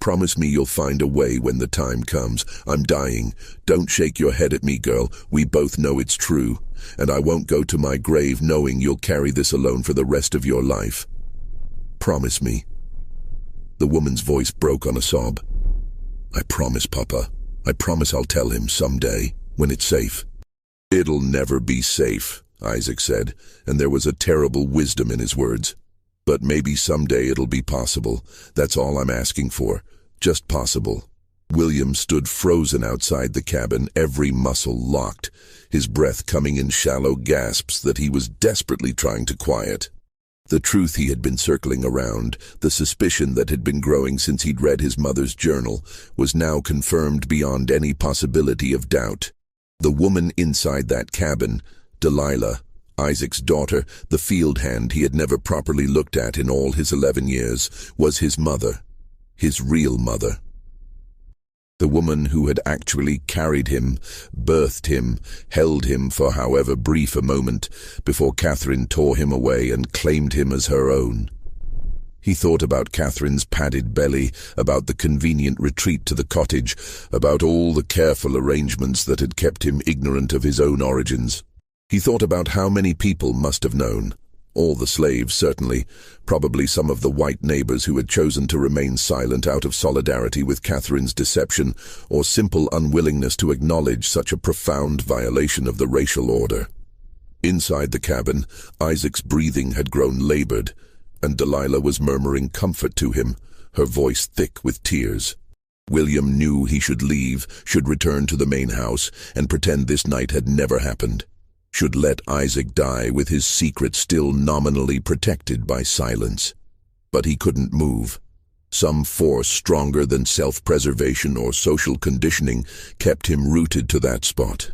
"Promise me you'll find a way when the time comes. I'm dying. Don't shake your head at me, girl. We both know it's true. And I won't go to my grave knowing you'll carry this alone for the rest of your life. Promise me." The woman's voice broke on a sob. "I promise, Papa. I promise I'll tell him someday, when it's safe." "It'll never be safe," Isaac said, and there was a terrible wisdom in his words. "But maybe someday it'll be possible. That's all I'm asking for. Just possible." William stood frozen outside the cabin, every muscle locked, his breath coming in shallow gasps that he was desperately trying to quiet. The truth he had been circling around, the suspicion that had been growing since he'd read his mother's journal, was now confirmed beyond any possibility of doubt. The woman inside that cabin, Delilah, Isaac's daughter, the field hand he had never properly looked at in all his 11 years, was his mother, his real mother. The woman who had actually carried him, birthed him, held him for however brief a moment, before Catherine tore him away and claimed him as her own. He thought about Catherine's padded belly, about the convenient retreat to the cottage, about all the careful arrangements that had kept him ignorant of his own origins. He thought about how many people must have known. All the slaves, certainly, probably some of the white neighbors who had chosen to remain silent out of solidarity with Catherine's deception or simple unwillingness to acknowledge such a profound violation of the racial order. Inside the cabin, Isaac's breathing had grown labored, and Delilah was murmuring comfort to him, her voice thick with tears. William knew he should leave, should return to the main house, and pretend this night had never happened. Should let Isaac die with his secret still nominally protected by silence. But he couldn't move. Some force stronger than self-preservation or social conditioning kept him rooted to that spot,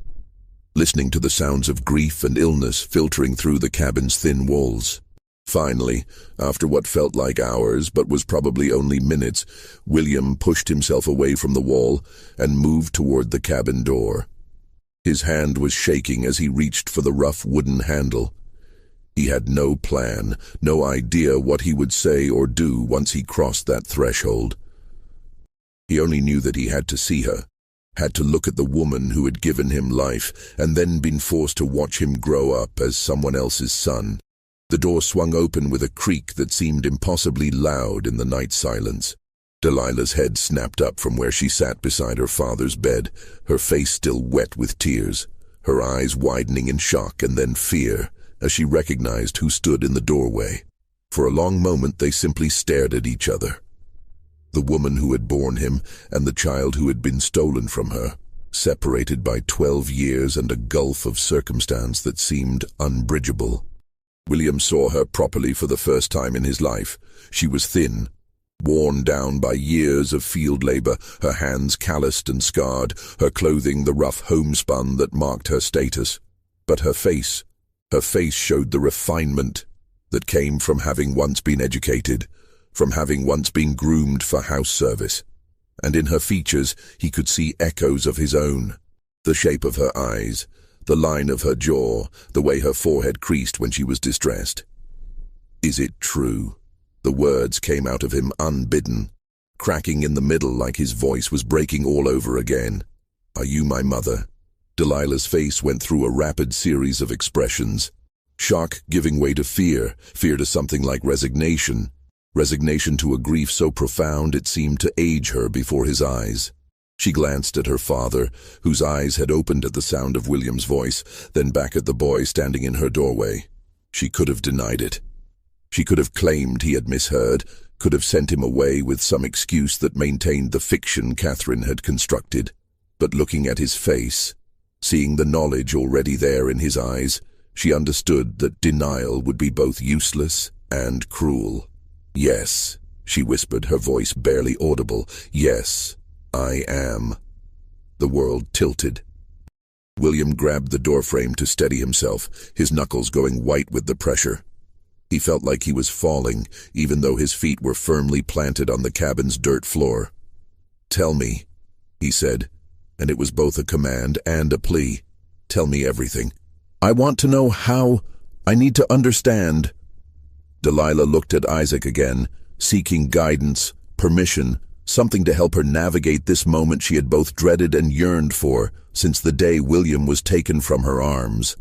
listening to the sounds of grief and illness filtering through the cabin's thin walls. Finally, after what felt like hours but was probably only minutes, William pushed himself away from the wall and moved toward the cabin door. His hand was shaking as he reached for the rough wooden handle. He had no plan, no idea what he would say or do once he crossed that threshold. He only knew that he had to see her, had to look at the woman who had given him life and then been forced to watch him grow up as someone else's son. The door swung open with a creak that seemed impossibly loud in the night silence. Delilah's head snapped up from where she sat beside her father's bed, her face still wet with tears, her eyes widening in shock and then fear as she recognized who stood in the doorway. For a long moment they simply stared at each other. The woman who had borne him and the child who had been stolen from her, separated by 12 years and a gulf of circumstance that seemed unbridgeable. William saw her properly for the first time in his life. She was thin, worn down by years of field labor, her hands calloused and scarred, her clothing the rough homespun that marked her status. But her face showed the refinement that came from having once been educated, from having once been groomed for house service. And in her features he could see echoes of his own. The shape of her eyes, the line of her jaw, the way her forehead creased when she was distressed. "Is it true?" The words came out of him unbidden, cracking in the middle like his voice was breaking all over again. "Are you my mother?" Delilah's face went through a rapid series of expressions. Shock giving way to fear, fear to something like resignation, resignation to a grief so profound it seemed to age her before his eyes. She glanced at her father, whose eyes had opened at the sound of William's voice, then back at the boy standing in her doorway. She could have denied it. She could have claimed he had misheard, could have sent him away with some excuse that maintained the fiction Catherine had constructed. But looking at his face, seeing the knowledge already there in his eyes, she understood that denial would be both useless and cruel. "Yes," she whispered, her voice barely audible. "Yes, I am." The world tilted. William grabbed the doorframe to steady himself, his knuckles going white with the pressure. He felt like he was falling, even though his feet were firmly planted on the cabin's dirt floor. "Tell me," he said, and it was both a command and a plea. "Tell me everything. I want to know how. I need to understand." Delilah looked at Isaac again, seeking guidance, permission, something to help her navigate this moment she had both dreaded and yearned for since the day William was taken from her arms.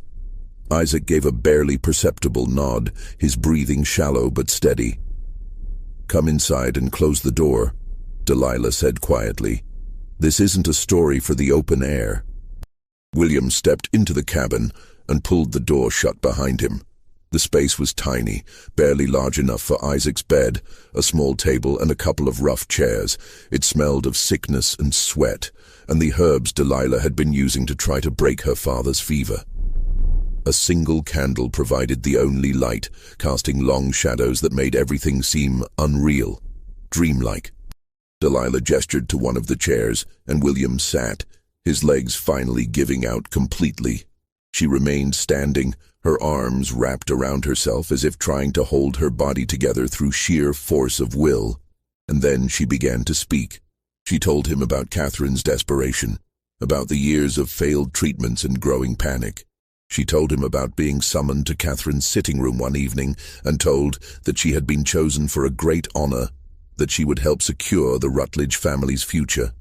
Isaac gave a barely perceptible nod, his breathing shallow but steady. "Come inside and close the door," Delilah said quietly. "This isn't a story for the open air." William stepped into the cabin and pulled the door shut behind him. The space was tiny, barely large enough for Isaac's bed, a small table and a couple of rough chairs. It smelled of sickness and sweat, and the herbs Delilah had been using to try to break her father's fever. A single candle provided the only light, casting long shadows that made everything seem unreal, dreamlike. Delilah gestured to one of the chairs, and William sat, his legs finally giving out completely. She remained standing, her arms wrapped around herself as if trying to hold her body together through sheer force of will. And then she began to speak. She told him about Catherine's desperation, about the years of failed treatments and growing panic. She told him about being summoned to Catherine's sitting room one evening and told that she had been chosen for a great honor, that she would help secure the Rutledge family's future.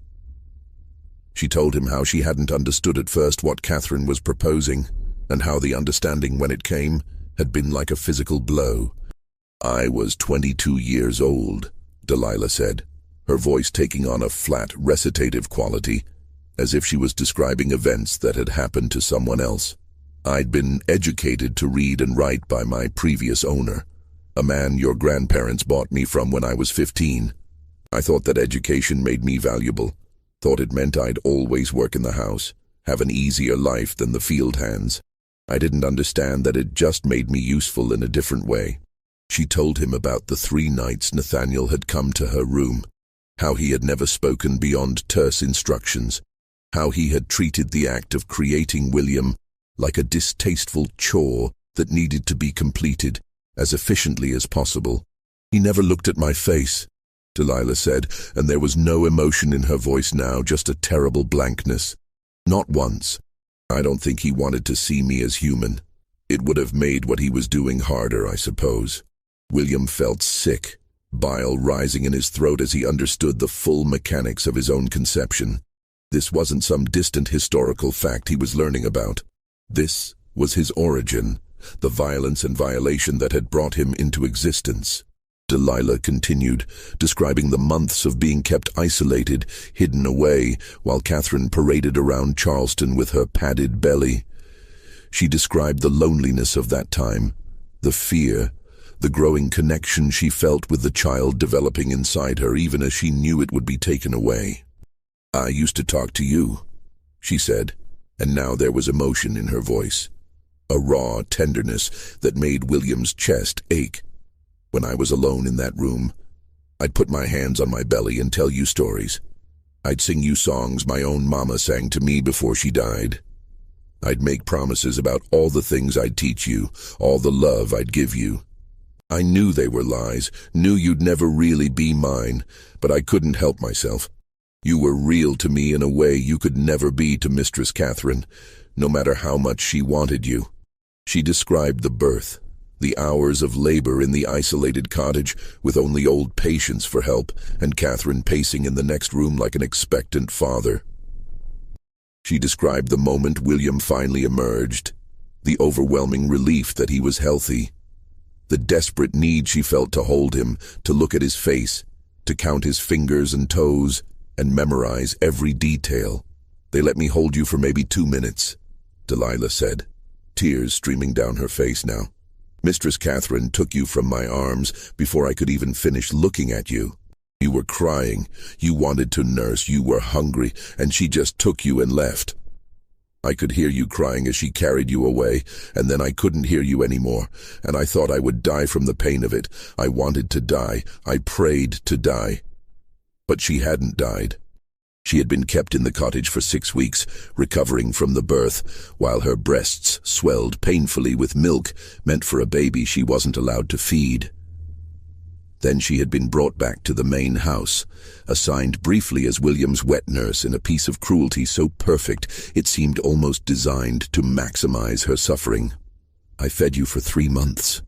She told him how she hadn't understood at first what Catherine was proposing, and how the understanding when it came had been like a physical blow. "I was 22 years old," Delilah said, her voice taking on a flat, recitative quality, as if she was describing events that had happened to someone else. "I'd been educated to read and write by my previous owner, a man your grandparents bought me from when I was 15. I thought that education made me valuable, thought it meant I'd always work in the house, have an easier life than the field hands. I didn't understand that it just made me useful in a different way." She told him about the 3 nights Nathaniel had come to her room, how he had never spoken beyond terse instructions, how he had treated the act of creating William like a distasteful chore that needed to be completed as efficiently as possible. "He never looked at my face," Delilah said, and there was no emotion in her voice now, just a terrible blankness. "Not once. I don't think he wanted to see me as human. It would have made what he was doing harder, I suppose." William felt sick, bile rising in his throat as he understood the full mechanics of his own conception. This wasn't some distant historical fact he was learning about. This was his origin, the violence and violation that had brought him into existence. Delilah continued, describing the months of being kept isolated, hidden away, while Catherine paraded around Charleston with her padded belly. She described the loneliness of that time, the fear, the growing connection she felt with the child developing inside her, even as she knew it would be taken away. "I used to talk to you," she said, and now there was emotion in her voice, a raw tenderness that made William's chest ache. "When I was alone in that room, I'd put my hands on my belly and tell you stories. I'd sing you songs my own mama sang to me before she died. I'd make promises about all the things I'd teach you, all the love I'd give you. I knew they were lies, knew you'd never really be mine, but I couldn't help myself. You were real to me in a way you could never be to Mistress Catherine, no matter how much she wanted you." She described the birth, the hours of labor in the isolated cottage with only old patients for help, and Catherine pacing in the next room like an expectant father. She described the moment William finally emerged, the overwhelming relief that he was healthy, the desperate need she felt to hold him, to look at his face, to count his fingers and toes, and memorize every detail. "They let me hold you for maybe 2 minutes," Delilah said, tears streaming down her face now. "Mistress Catherine took you from my arms before I could even finish looking at you. You were crying, you wanted to nurse, you were hungry, and she just took you and left. I could hear you crying as she carried you away, and then I couldn't hear you anymore, and I thought I would die from the pain of it. I wanted to die. I prayed to die." But she hadn't died. She had been kept in the cottage for 6 weeks, recovering from the birth, while her breasts swelled painfully with milk meant for a baby she wasn't allowed to feed. Then she had been brought back to the main house, assigned briefly as William's wet nurse in a piece of cruelty so perfect it seemed almost designed to maximize her suffering. "I fed you for 3 months,"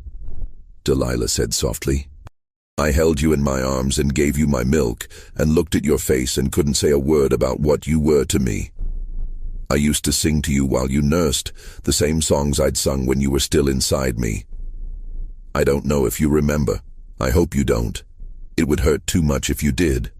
Delilah said softly. "I held you in my arms and gave you my milk and looked at your face and couldn't say a word about what you were to me. I used to sing to you while you nursed, the same songs I'd sung when you were still inside me. I don't know if you remember. I hope you don't. It would hurt too much if you did."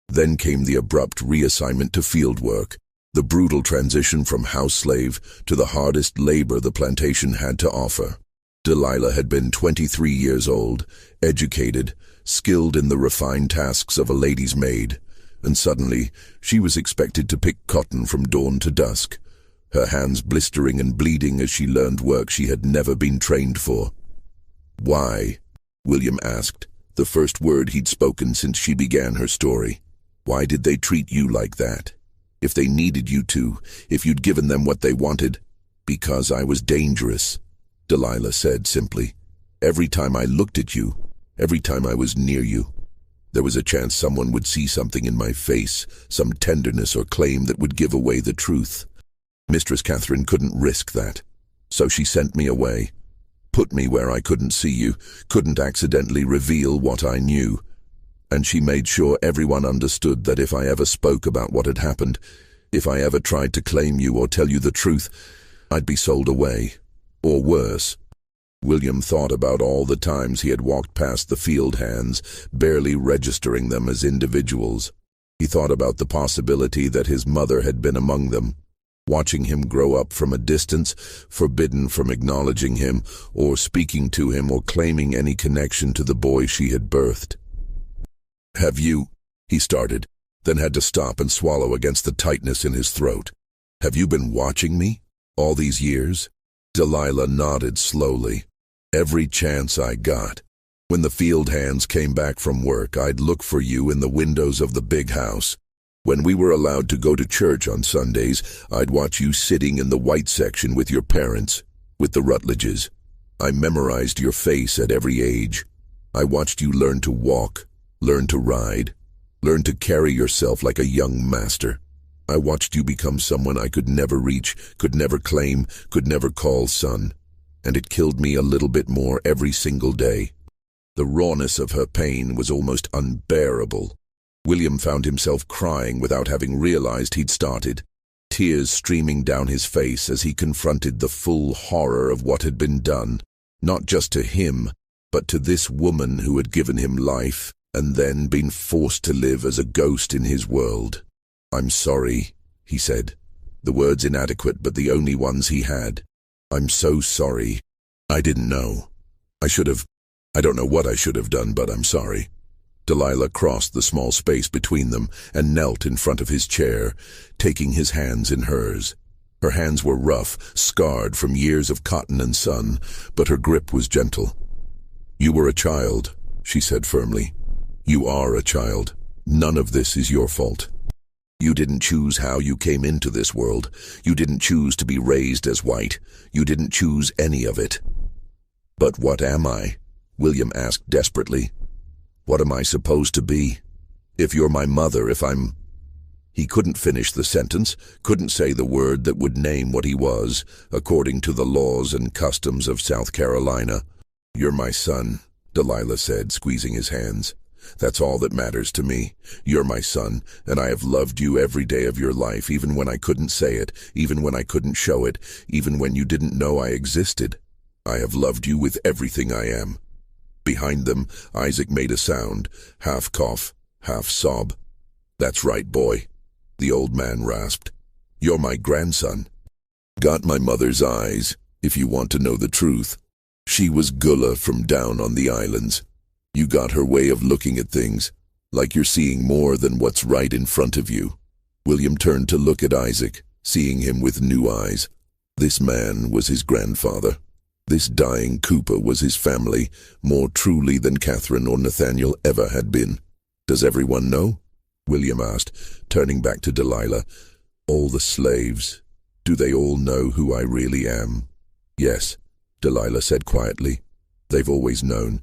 Then came the abrupt reassignment to field work, the brutal transition from house slave to the hardest labor the plantation had to offer. Delilah had been 23 years old, educated, skilled in the refined tasks of a lady's maid, and suddenly she was expected to pick cotton from dawn to dusk, her hands blistering and bleeding as she learned work she had never been trained for. "Why?" William asked, the first word he'd spoken since she began her story. "Why did they treat you like that? If they needed you to, if you'd given them what they wanted?" "Because I was dangerous," Delilah said simply. "Every time I looked at you, every time I was near you, there was a chance someone would see something in my face, some tenderness or claim that would give away the truth. Mistress Catherine couldn't risk that. So she sent me away, put me where I couldn't see you, couldn't accidentally reveal what I knew. And she made sure everyone understood that if I ever spoke about what had happened, if I ever tried to claim you or tell you the truth, I'd be sold away. Or worse. William thought about all the times he had walked past the field hands, barely registering them as individuals. He thought about the possibility that his mother had been among them, watching him grow up from a distance, forbidden from acknowledging him, or speaking to him, or claiming any connection to the boy she had birthed. "Have you," he started, then had to stop and swallow against the tightness in his throat. "Have you been watching me all these years?" Delilah nodded slowly. "Every chance I got. When the field hands came back from work, I'd look for you in the windows of the big house. When we were allowed to go to church on Sundays, I'd watch you sitting in the white section with your parents, with the Rutledges. I memorized your face at every age. I watched you learn to walk, learn to ride, learn to carry yourself like a young master. I watched you become someone I could never reach, could never claim, could never call son. And it killed me a little bit more every single day." The rawness of her pain was almost unbearable. William found himself crying without having realized he'd started, tears streaming down his face as he confronted the full horror of what had been done, not just to him, but to this woman who had given him life and then been forced to live as a ghost in his world. "I'm sorry," he said, the words inadequate but the only ones he had. "I'm so sorry. I didn't know. I don't know what I should have done, but I'm sorry." Delilah crossed the small space between them and knelt in front of his chair, taking his hands in hers. Her hands were rough, scarred from years of cotton and sun, but her grip was gentle. "You were a child," she said firmly. "You are a child. None of this is your fault. You didn't choose how you came into this world. You didn't choose to be raised as white. You didn't choose any of it." "But what am I?" William asked desperately. "What am I supposed to be? If you're my mother, if I'm—" He couldn't finish the sentence, couldn't say the word that would name what he was, according to the laws and customs of South Carolina. "You're my son," Delilah said, squeezing his hands. "That's all that matters to me. You're my son, and I have loved you every day of your life, even when I couldn't say it, even when I couldn't show it, even when you didn't know I existed. I have loved you with everything I am." Behind them, Isaac made a sound, half cough, half sob. "That's right, boy," the old man rasped. "You're my grandson. Got my mother's eyes, if you want to know the truth. She was Gullah from down on the islands. You got her way of looking at things, like you're seeing more than what's right in front of you." William turned to look at Isaac, seeing him with new eyes. This man was his grandfather. This dying Cooper was his family, more truly than Catherine or Nathaniel ever had been. "Does everyone know?" William asked, turning back to Delilah. "All the slaves, do they all know who I really am?" "Yes," Delilah said quietly. "They've always known.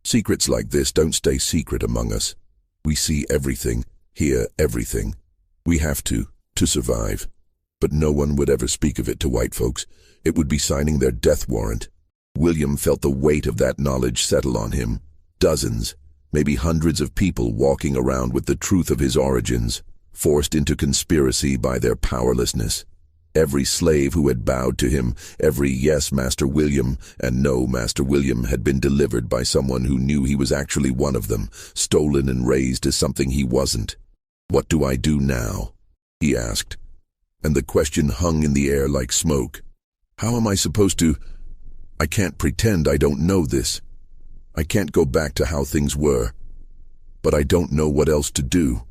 Secrets like this don't stay secret among us. We see everything, hear everything. We have to survive. But no one would ever speak of it to white folks. It would be signing their death warrant." William felt the weight of that knowledge settle on him. Dozens, maybe hundreds of people walking around with the truth of his origins, forced into conspiracy by their powerlessness. Every slave who had bowed to him, every "yes, Master William," and "no, Master William," had been delivered by someone who knew he was actually one of them, stolen and raised as something he wasn't. "What do I do now?" he asked. And the question hung in the air like smoke. "How am I supposed to? I can't pretend I don't know this. I can't go back to how things were. But I don't know what else to do."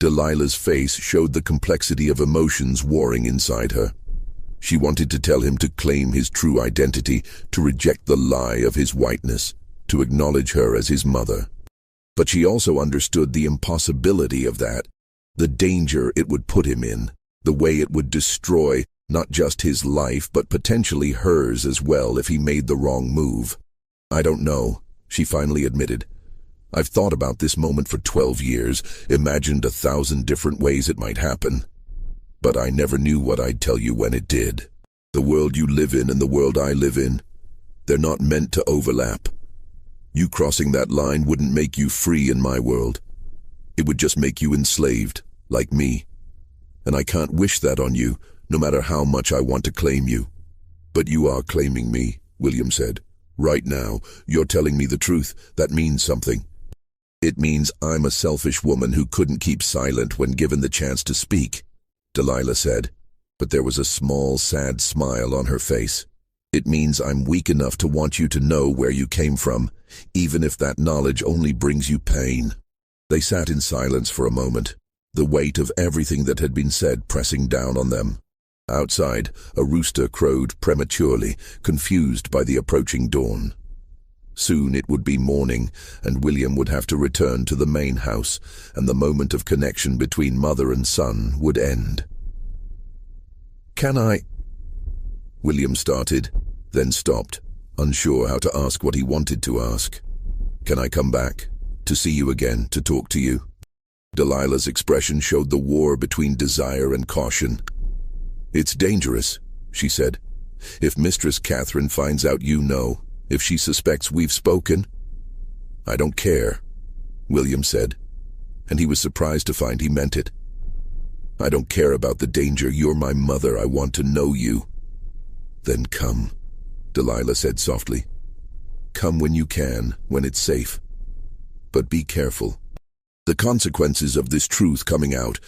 Delilah's face showed the complexity of emotions warring inside her. She wanted to tell him to claim his true identity, to reject the lie of his whiteness, to acknowledge her as his mother. But she also understood the impossibility of that, the danger it would put him in, the way it would destroy not just his life, but potentially hers as well if he made the wrong move. "I don't know," she finally admitted. "I've thought about this moment for 12 years, imagined 1,000 different ways it might happen. But I never knew what I'd tell you when it did." The world you live in and the world I live in, they're not meant to overlap. You crossing that line wouldn't make you free in my world. It would just make you enslaved, like me. And I can't wish that on you, no matter how much I want to claim you. But you are claiming me, William said. Right now, you're telling me the truth. That means something. It means I'm a selfish woman who couldn't keep silent when given the chance to speak, Delilah said. But there was a small, sad smile on her face. It means I'm weak enough to want you to know where you came from, even if that knowledge only brings you pain. They sat in silence for a moment, the weight of everything that had been said pressing down on them. Outside, a rooster crowed prematurely, confused by the approaching dawn. Soon it would be morning, and William would have to return to the main house, and the moment of connection between mother and son would end. "Can I?" William started, then stopped, unsure how to ask what he wanted to ask. "Can I come back? To see you again, to talk to you?" Delilah's expression showed the war between desire and caution. "It's dangerous," she said. "If Mistress Catherine finds out you know, if she suspects we've spoken." "I don't care," William said, and he was surprised to find he meant it. "I don't care about the danger. You're my mother. I want to know you." "Then come," Delilah said softly. "Come when you can, when it's safe. But be careful. The consequences of this truth coming out,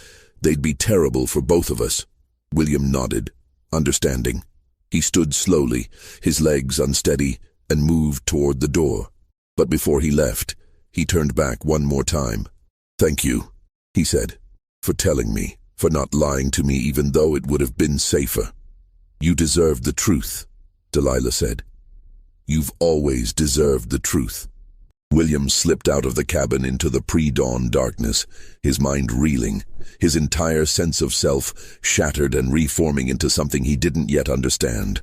they'd be terrible for both of us." William nodded, understanding. He stood slowly, his legs unsteady, and moved toward the door. But before he left, he turned back one more time. "Thank you," he said, "for telling me, for not lying to me even though it would have been safer." "You deserve the truth," Delilah said. "You've always deserved the truth." William slipped out of the cabin into the pre-dawn darkness, his mind reeling, his entire sense of self shattered and reforming into something he didn't yet understand.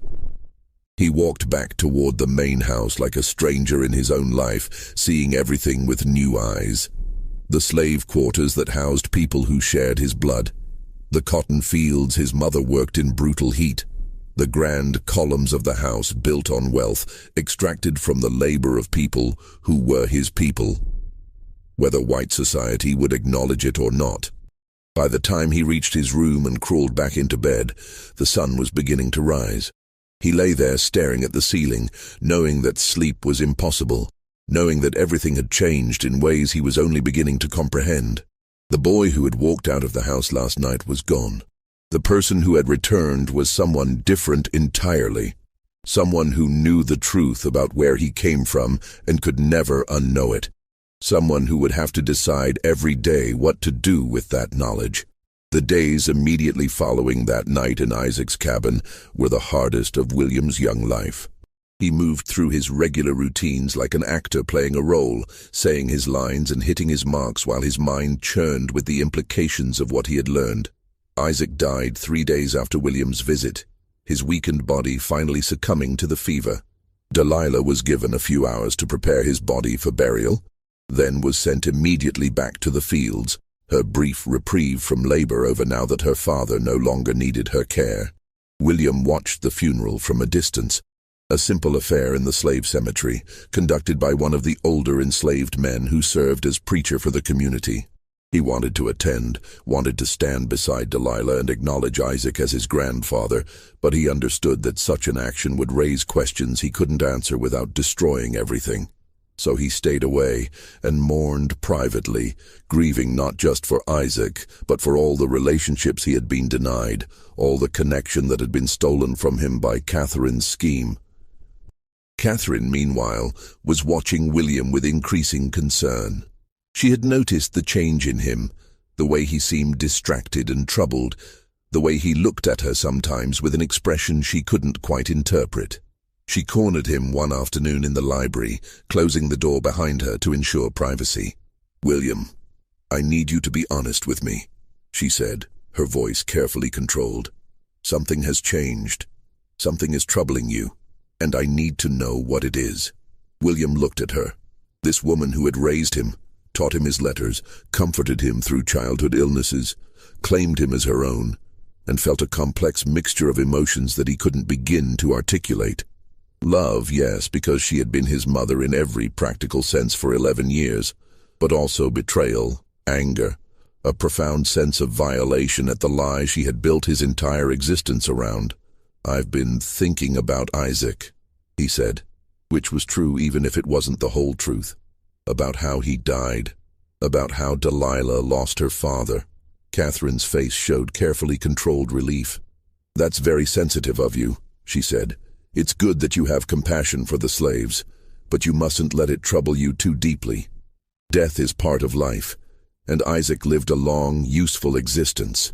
He walked back toward the main house like a stranger in his own life, seeing everything with new eyes. The slave quarters that housed people who shared his blood, the cotton fields his mother worked in brutal heat, the grand columns of the house built on wealth, extracted from the labor of people who were his people, whether white society would acknowledge it or not. By the time he reached his room and crawled back into bed, the sun was beginning to rise. He lay there staring at the ceiling, knowing that sleep was impossible, knowing that everything had changed in ways he was only beginning to comprehend. The boy who had walked out of the house last night was gone. The person who had returned was someone different entirely, someone who knew the truth about where he came from and could never unknow it, someone who would have to decide every day what to do with that knowledge. The days immediately following that night in Isaac's cabin were the hardest of William's young life. He moved through his regular routines like an actor playing a role, saying his lines and hitting his marks while his mind churned with the implications of what he had learned. Isaac died 3 days after William's visit, his weakened body finally succumbing to the fever. Delilah was given a few hours to prepare his body for burial, then was sent immediately back to the fields, her brief reprieve from labor over now that her father no longer needed her care. William watched the funeral from a distance, a simple affair in the slave cemetery, conducted by one of the older enslaved men who served as preacher for the community. He wanted to attend, wanted to stand beside Delilah and acknowledge Isaac as his grandfather, but he understood that such an action would raise questions he couldn't answer without destroying everything. So he stayed away and mourned privately, grieving not just for Isaac, but for all the relationships he had been denied, all the connection that had been stolen from him by Catherine's scheme. Catherine, meanwhile, was watching William with increasing concern. She had noticed the change in him, the way he seemed distracted and troubled, the way he looked at her sometimes with an expression she couldn't quite interpret. She cornered him one afternoon in the library, closing the door behind her to ensure privacy. "William, I need you to be honest with me," she said, her voice carefully controlled. "Something has changed. Something is troubling you, and I need to know what it is." William looked at her. This woman who had raised him, taught him his letters, comforted him through childhood illnesses, claimed him as her own. and felt a complex mixture of emotions that he couldn't begin to articulate. Love, yes, because she had been his mother in every practical sense for 11 years, but also betrayal, anger, a profound sense of violation at the lie she had built his entire existence around. "I've been thinking about Isaac," he said, which was true even if it wasn't the whole truth. About how he died, about how Delilah lost her father. Catherine's face showed carefully controlled relief. "That's very sensitive of you," she said. "It's good that you have compassion for the slaves, but you mustn't let it trouble you too deeply. Death is part of life, and Isaac lived a long, useful existence."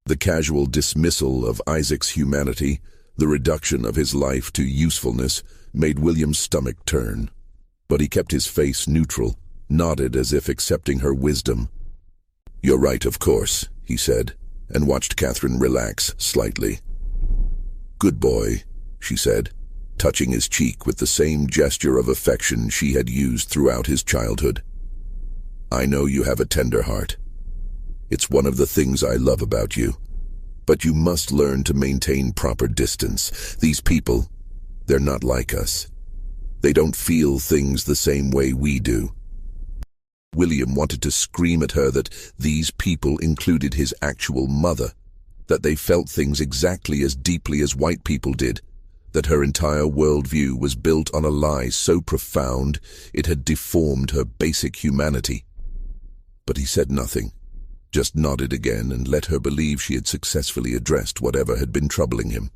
The casual dismissal of Isaac's humanity, the reduction of his life to usefulness, made William's stomach turn. But he kept his face neutral, nodded as if accepting her wisdom. "You're right, of course," he said, and watched Catherine relax slightly. "Good boy," she said, touching his cheek with the same gesture of affection she had used throughout his childhood. "I know you have a tender heart. It's one of the things I love about you. But you must learn to maintain proper distance. These people, they're not like us. They don't feel things the same way we do." William wanted to scream at her that these people included his actual mother, that they felt things exactly as deeply as white people did, that her entire worldview was built on a lie so profound it had deformed her basic humanity. But he said nothing, just nodded again and let her believe she had successfully addressed whatever had been troubling him.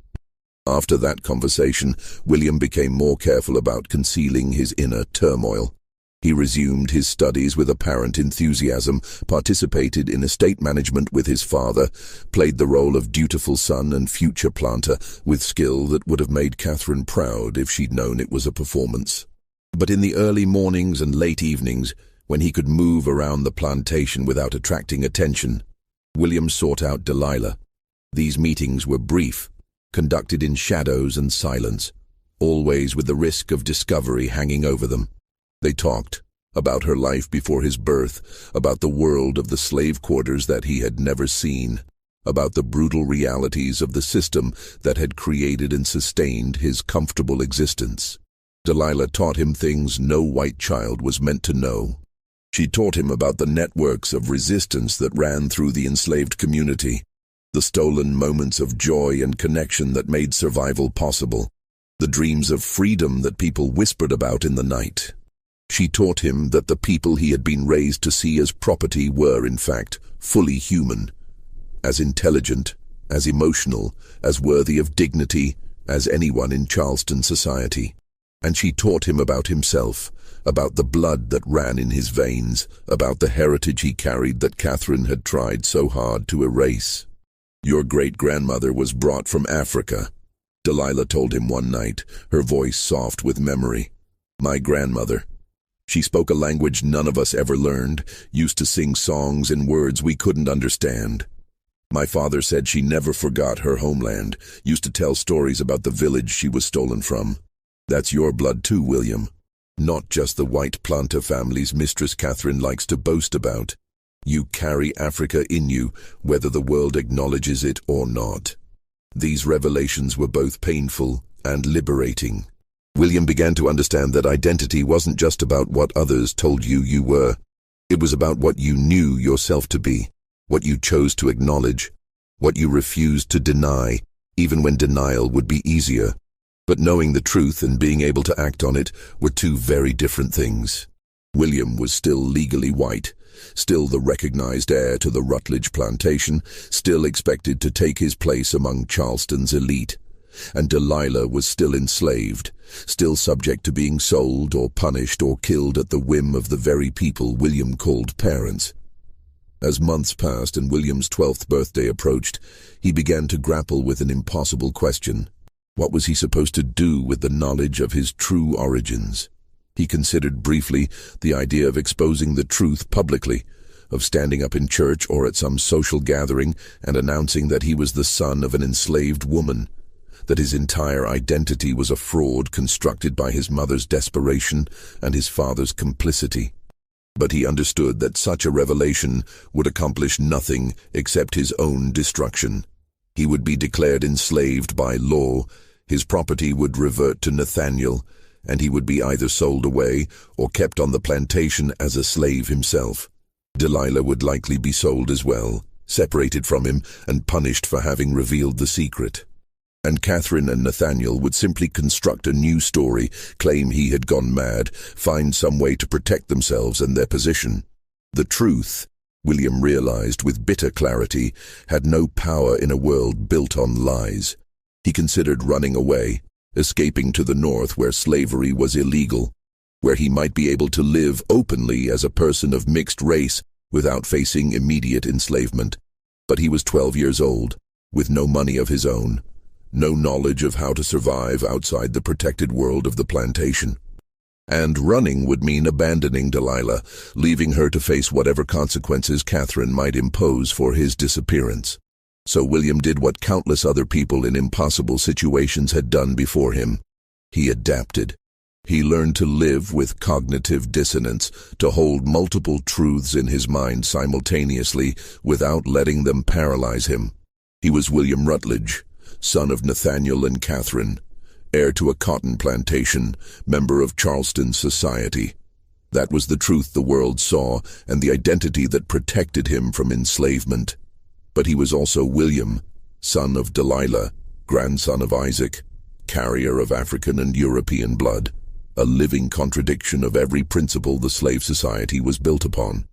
After that conversation, William became more careful about concealing his inner turmoil. He resumed his studies with apparent enthusiasm, participated in estate management with his father, played the role of dutiful son and future planter with skill that would have made Catherine proud if she'd known it was a performance. But in the early mornings and late evenings, when he could move around the plantation without attracting attention, William sought out Delilah. These meetings were brief, conducted in shadows and silence, always with the risk of discovery hanging over them. They talked about her life before his birth, about the world of the slave quarters that he had never seen, about the brutal realities of the system that had created and sustained his comfortable existence. Delilah taught him things no white child was meant to know. She taught him about the networks of resistance that ran through the enslaved community, the stolen moments of joy and connection that made survival possible, the dreams of freedom that people whispered about in the night. She taught him that the people he had been raised to see as property were, in fact, fully human, as intelligent, as emotional, as worthy of dignity as anyone in Charleston society. And she taught him about himself, about the blood that ran in his veins, about the heritage he carried that Catherine had tried so hard to erase. "Your great-grandmother was brought from Africa," Delilah told him one night, her voice soft with memory. "My grandmother. She spoke a language none of us ever learned, used to sing songs in words we couldn't understand. My father said she never forgot her homeland, used to tell stories about the village she was stolen from. That's your blood too, William. Not just the white planter family's Mistress Catherine likes to boast about. You carry Africa in you, whether the world acknowledges it or not." These revelations were both painful and liberating. William began to understand that identity wasn't just about what others told you you were. It was about what you knew yourself to be, what you chose to acknowledge, what you refused to deny, even when denial would be easier. But knowing the truth and being able to act on it were two very different things. William was still legally white, still the recognized heir to the Rutledge plantation, still expected to take his place among Charleston's elite. And Delilah was still enslaved, still subject to being sold or punished or killed at the whim of the very people William called parents. As months passed and William's 12th birthday approached, he began to grapple with an impossible question. What was he supposed to do with the knowledge of his true origins? He considered briefly the idea of exposing the truth publicly, of standing up in church or at some social gathering and announcing that he was the son of an enslaved woman, that his entire identity was a fraud constructed by his mother's desperation and his father's complicity. But he understood that such a revelation would accomplish nothing except his own destruction. He would be declared enslaved by law, his property would revert to Nathaniel, and he would be either sold away or kept on the plantation as a slave himself. Delilah would likely be sold as well, separated from him and punished for having revealed the secret. And Catherine and Nathaniel would simply construct a new story, claim he had gone mad, find some way to protect themselves and their position. The truth, William realized with bitter clarity, had no power in a world built on lies. He considered running away, escaping to the north where slavery was illegal, where he might be able to live openly as a person of mixed race without facing immediate enslavement. But he was 12 years old, with no money of his own, no knowledge of how to survive outside the protected world of the plantation. And running would mean abandoning Delilah, leaving her to face whatever consequences Catherine might impose for his disappearance. So William did what countless other people in impossible situations had done before him. He adapted. He learned to live with cognitive dissonance, to hold multiple truths in his mind simultaneously without letting them paralyze him. He was William Rutledge, son of Nathaniel and Catherine, heir to a cotton plantation, member of Charleston society. That was the truth the world saw and the identity that protected him from enslavement. But he was also William, son of Delilah, grandson of Isaac, carrier of African and European blood, a living contradiction of every principle the slave society was built upon.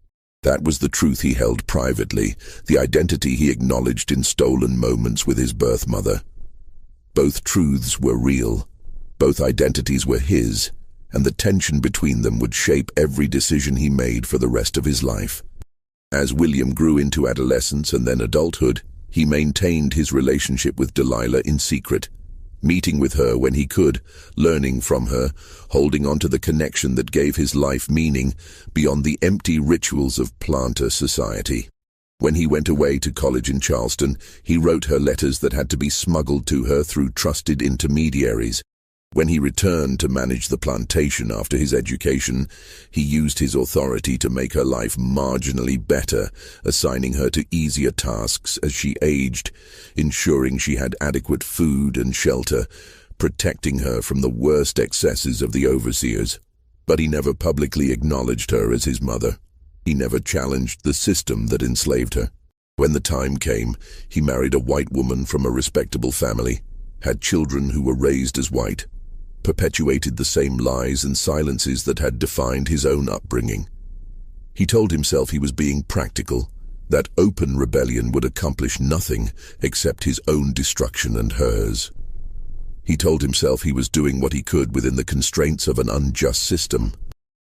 That was the truth he held privately, the identity he acknowledged in stolen moments with his birth mother. Both truths were real, both identities were his, and the tension between them would shape every decision he made for the rest of his life. As William grew into adolescence and then adulthood, he maintained his relationship with Delilah in secret, meeting with her when he could, learning from her, holding on to the connection that gave his life meaning beyond the empty rituals of planter society. When he went away to college in Charleston, he wrote her letters that had to be smuggled to her through trusted intermediaries. When he returned to manage the plantation after his education, he used his authority to make her life marginally better, assigning her to easier tasks as she aged, ensuring she had adequate food and shelter, protecting her from the worst excesses of the overseers. But he never publicly acknowledged her as his mother. He never challenged the system that enslaved her. When the time came, he married a white woman from a respectable family, had children who were raised as white, perpetuated the same lies and silences that had defined his own upbringing. He told himself he was being practical, that open rebellion would accomplish nothing except his own destruction and hers. He told himself he was doing what he could within the constraints of an unjust system.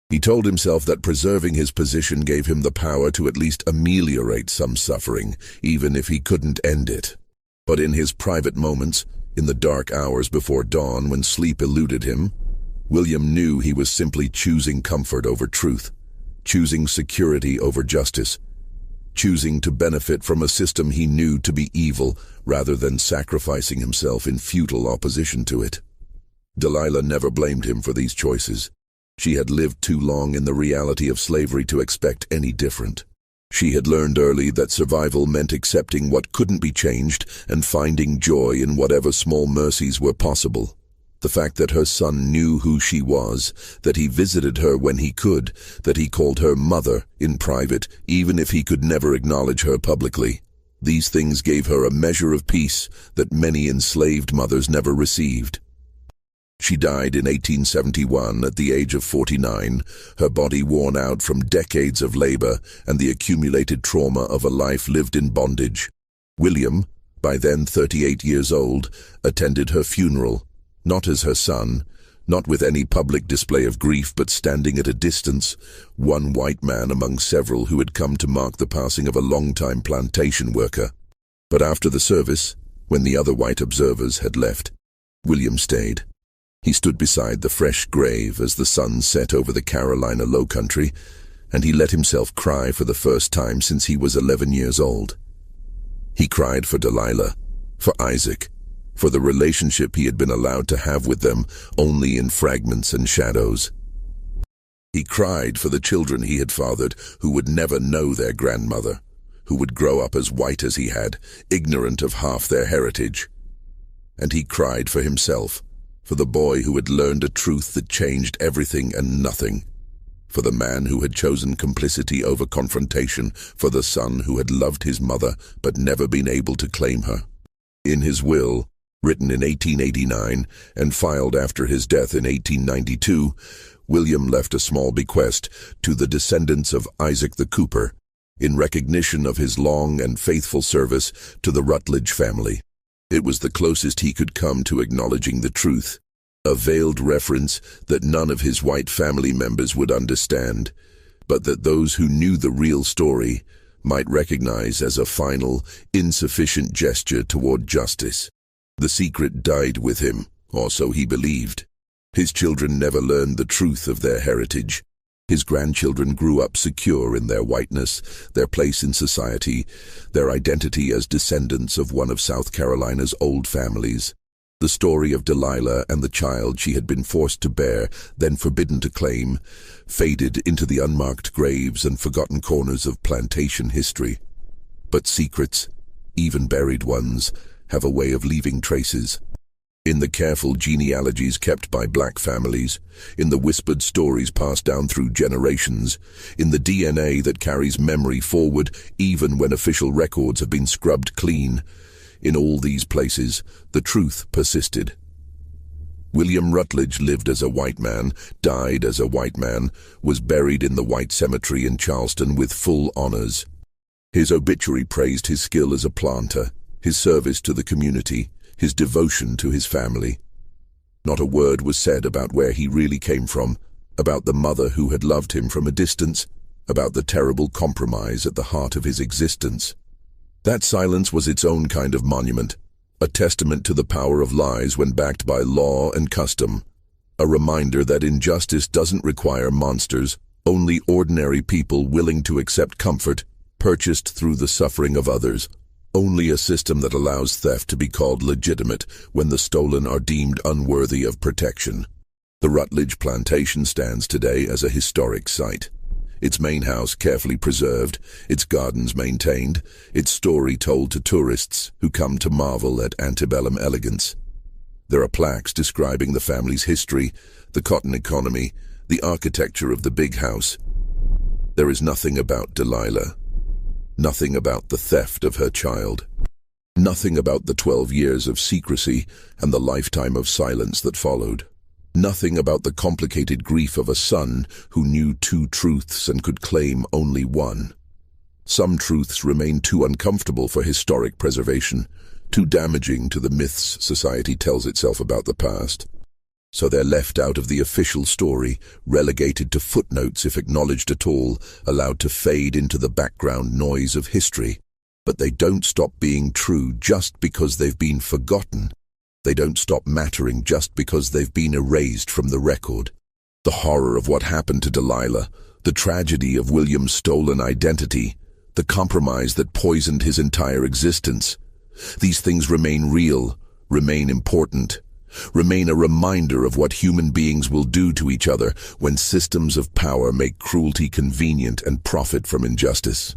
He told himself that preserving his position gave him the power to at least ameliorate some suffering, even if he couldn't end it. But in his private moments, in the dark hours before dawn when sleep eluded him, William knew he was simply choosing comfort over truth, choosing security over justice, choosing to benefit from a system he knew to be evil rather than sacrificing himself in futile opposition to it. Delilah never blamed him for these choices. She had lived too long in the reality of slavery to expect any different. She had learned early that survival meant accepting what couldn't be changed and finding joy in whatever small mercies were possible. The fact that her son knew who she was, that he visited her when he could, that he called her mother in private, even if he could never acknowledge her publicly. These things gave her a measure of peace that many enslaved mothers never received. She died in 1871 at the age of 49, her body worn out from decades of labor and the accumulated trauma of a life lived in bondage. William, by then 38 years old, attended her funeral, not as her son, not with any public display of grief, but standing at a distance, one white man among several who had come to mark the passing of a longtime plantation worker. But after the service, when the other white observers had left, William stayed. He stood beside the fresh grave as the sun set over the Carolina lowcountry, and he let himself cry for the first time since he was 11 years old. He cried for Delilah, for Isaac, for the relationship he had been allowed to have with them only in fragments and shadows. He cried for the children he had fathered who would never know their grandmother, who would grow up as white as he had, ignorant of half their heritage. And he cried for himself, for the boy who had learned a truth that changed everything and nothing, for the man who had chosen complicity over confrontation, for the son who had loved his mother but never been able to claim her. In his will, written in 1889 and filed after his death in 1892, William left a small bequest to the descendants of Isaac the Cooper, in recognition of his long and faithful service to the Rutledge family. It was the closest he could come to acknowledging the truth, a veiled reference that none of his white family members would understand, but that those who knew the real story might recognize as a final, insufficient gesture toward justice. The secret died with him, or so he believed. His children never learned the truth of their heritage. His grandchildren grew up secure in their whiteness, their place in society, their identity as descendants of one of South Carolina's old families. The story of Delilah and the child she had been forced to bear, then forbidden to claim, faded into the unmarked graves and forgotten corners of plantation history. But secrets, even buried ones, have a way of leaving traces. In the careful genealogies kept by black families, in the whispered stories passed down through generations, in the DNA that carries memory forward even when official records have been scrubbed clean, in all these places, the truth persisted. William Rutledge lived as a white man, died as a white man, was buried in the white cemetery in Charleston with full honors. His obituary praised his skill as a planter, his service to the community, his devotion to his family. Not a word was said about where he really came from, about the mother who had loved him from a distance, about the terrible compromise at the heart of his existence. That silence was its own kind of monument, a testament to the power of lies when backed by law and custom, a reminder that injustice doesn't require monsters, only ordinary people willing to accept comfort, purchased through the suffering of others. Only a system that allows theft to be called legitimate when the stolen are deemed unworthy of protection. The Rutledge Plantation stands today as a historic site. Its main house carefully preserved, its gardens maintained, its story told to tourists who come to marvel at antebellum elegance. There are plaques describing the family's history, the cotton economy, the architecture of the big house. There is nothing about Delilah. Nothing about the theft of her child. Nothing about the 12 years of secrecy and the lifetime of silence that followed. Nothing about the complicated grief of a son who knew two truths and could claim only one. Some truths remain too uncomfortable for historic preservation, too damaging to the myths society tells itself about the past. So they're left out of the official story, relegated to footnotes if acknowledged at all, allowed to fade into the background noise of history. But they don't stop being true just because they've been forgotten. They don't stop mattering just because they've been erased from the record. The horror of what happened to Delilah, the tragedy of William's stolen identity, the compromise that poisoned his entire existence. These things remain real, remain important. Remain a reminder of what human beings will do to each other when systems of power make cruelty convenient and profit from injustice.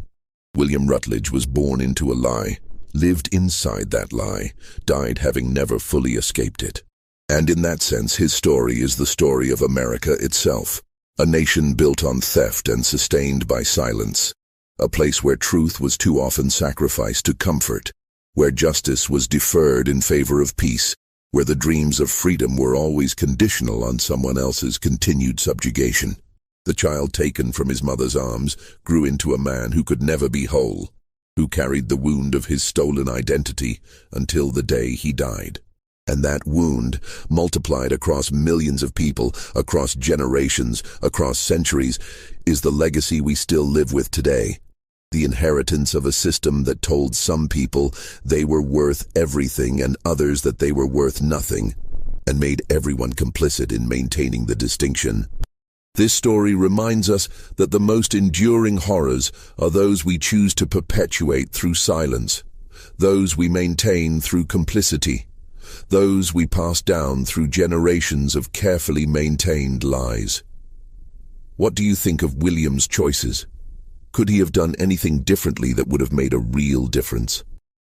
William Rutledge was born into a lie, lived inside that lie, died having never fully escaped it. And in that sense, his story is the story of America itself, a nation built on theft and sustained by silence, a place where truth was too often sacrificed to comfort, where justice was deferred in favor of peace, where the dreams of freedom were always conditional on someone else's continued subjugation. The child taken from his mother's arms grew into a man who could never be whole, who carried the wound of his stolen identity until the day he died. And that wound, multiplied across millions of people, across generations, across centuries, is the legacy we still live with today. The inheritance of a system that told some people they were worth everything and others that they were worth nothing, and made everyone complicit in maintaining the distinction. This story reminds us that the most enduring horrors are those we choose to perpetuate through silence, those we maintain through complicity, those we pass down through generations of carefully maintained lies. What do you think of William's choices? Could he have done anything differently that would have made a real difference?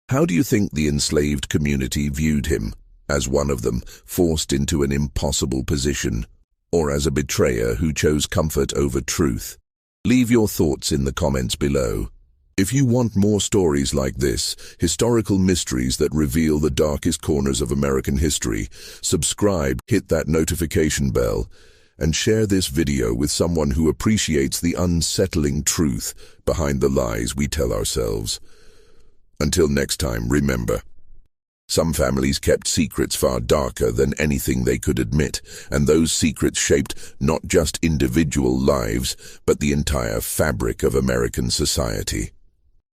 How do you think the enslaved community viewed him? As one of them, forced into an impossible position, or as a betrayer who chose comfort over truth? Leave your thoughts in the comments below. If you want more stories like this, historical mysteries that reveal the darkest corners of American history, subscribe, hit that notification bell, and share this video with someone who appreciates the unsettling truth behind the lies we tell ourselves. Until next time, remember, some families kept secrets far darker than anything they could admit, and those secrets shaped not just individual lives, but the entire fabric of American society.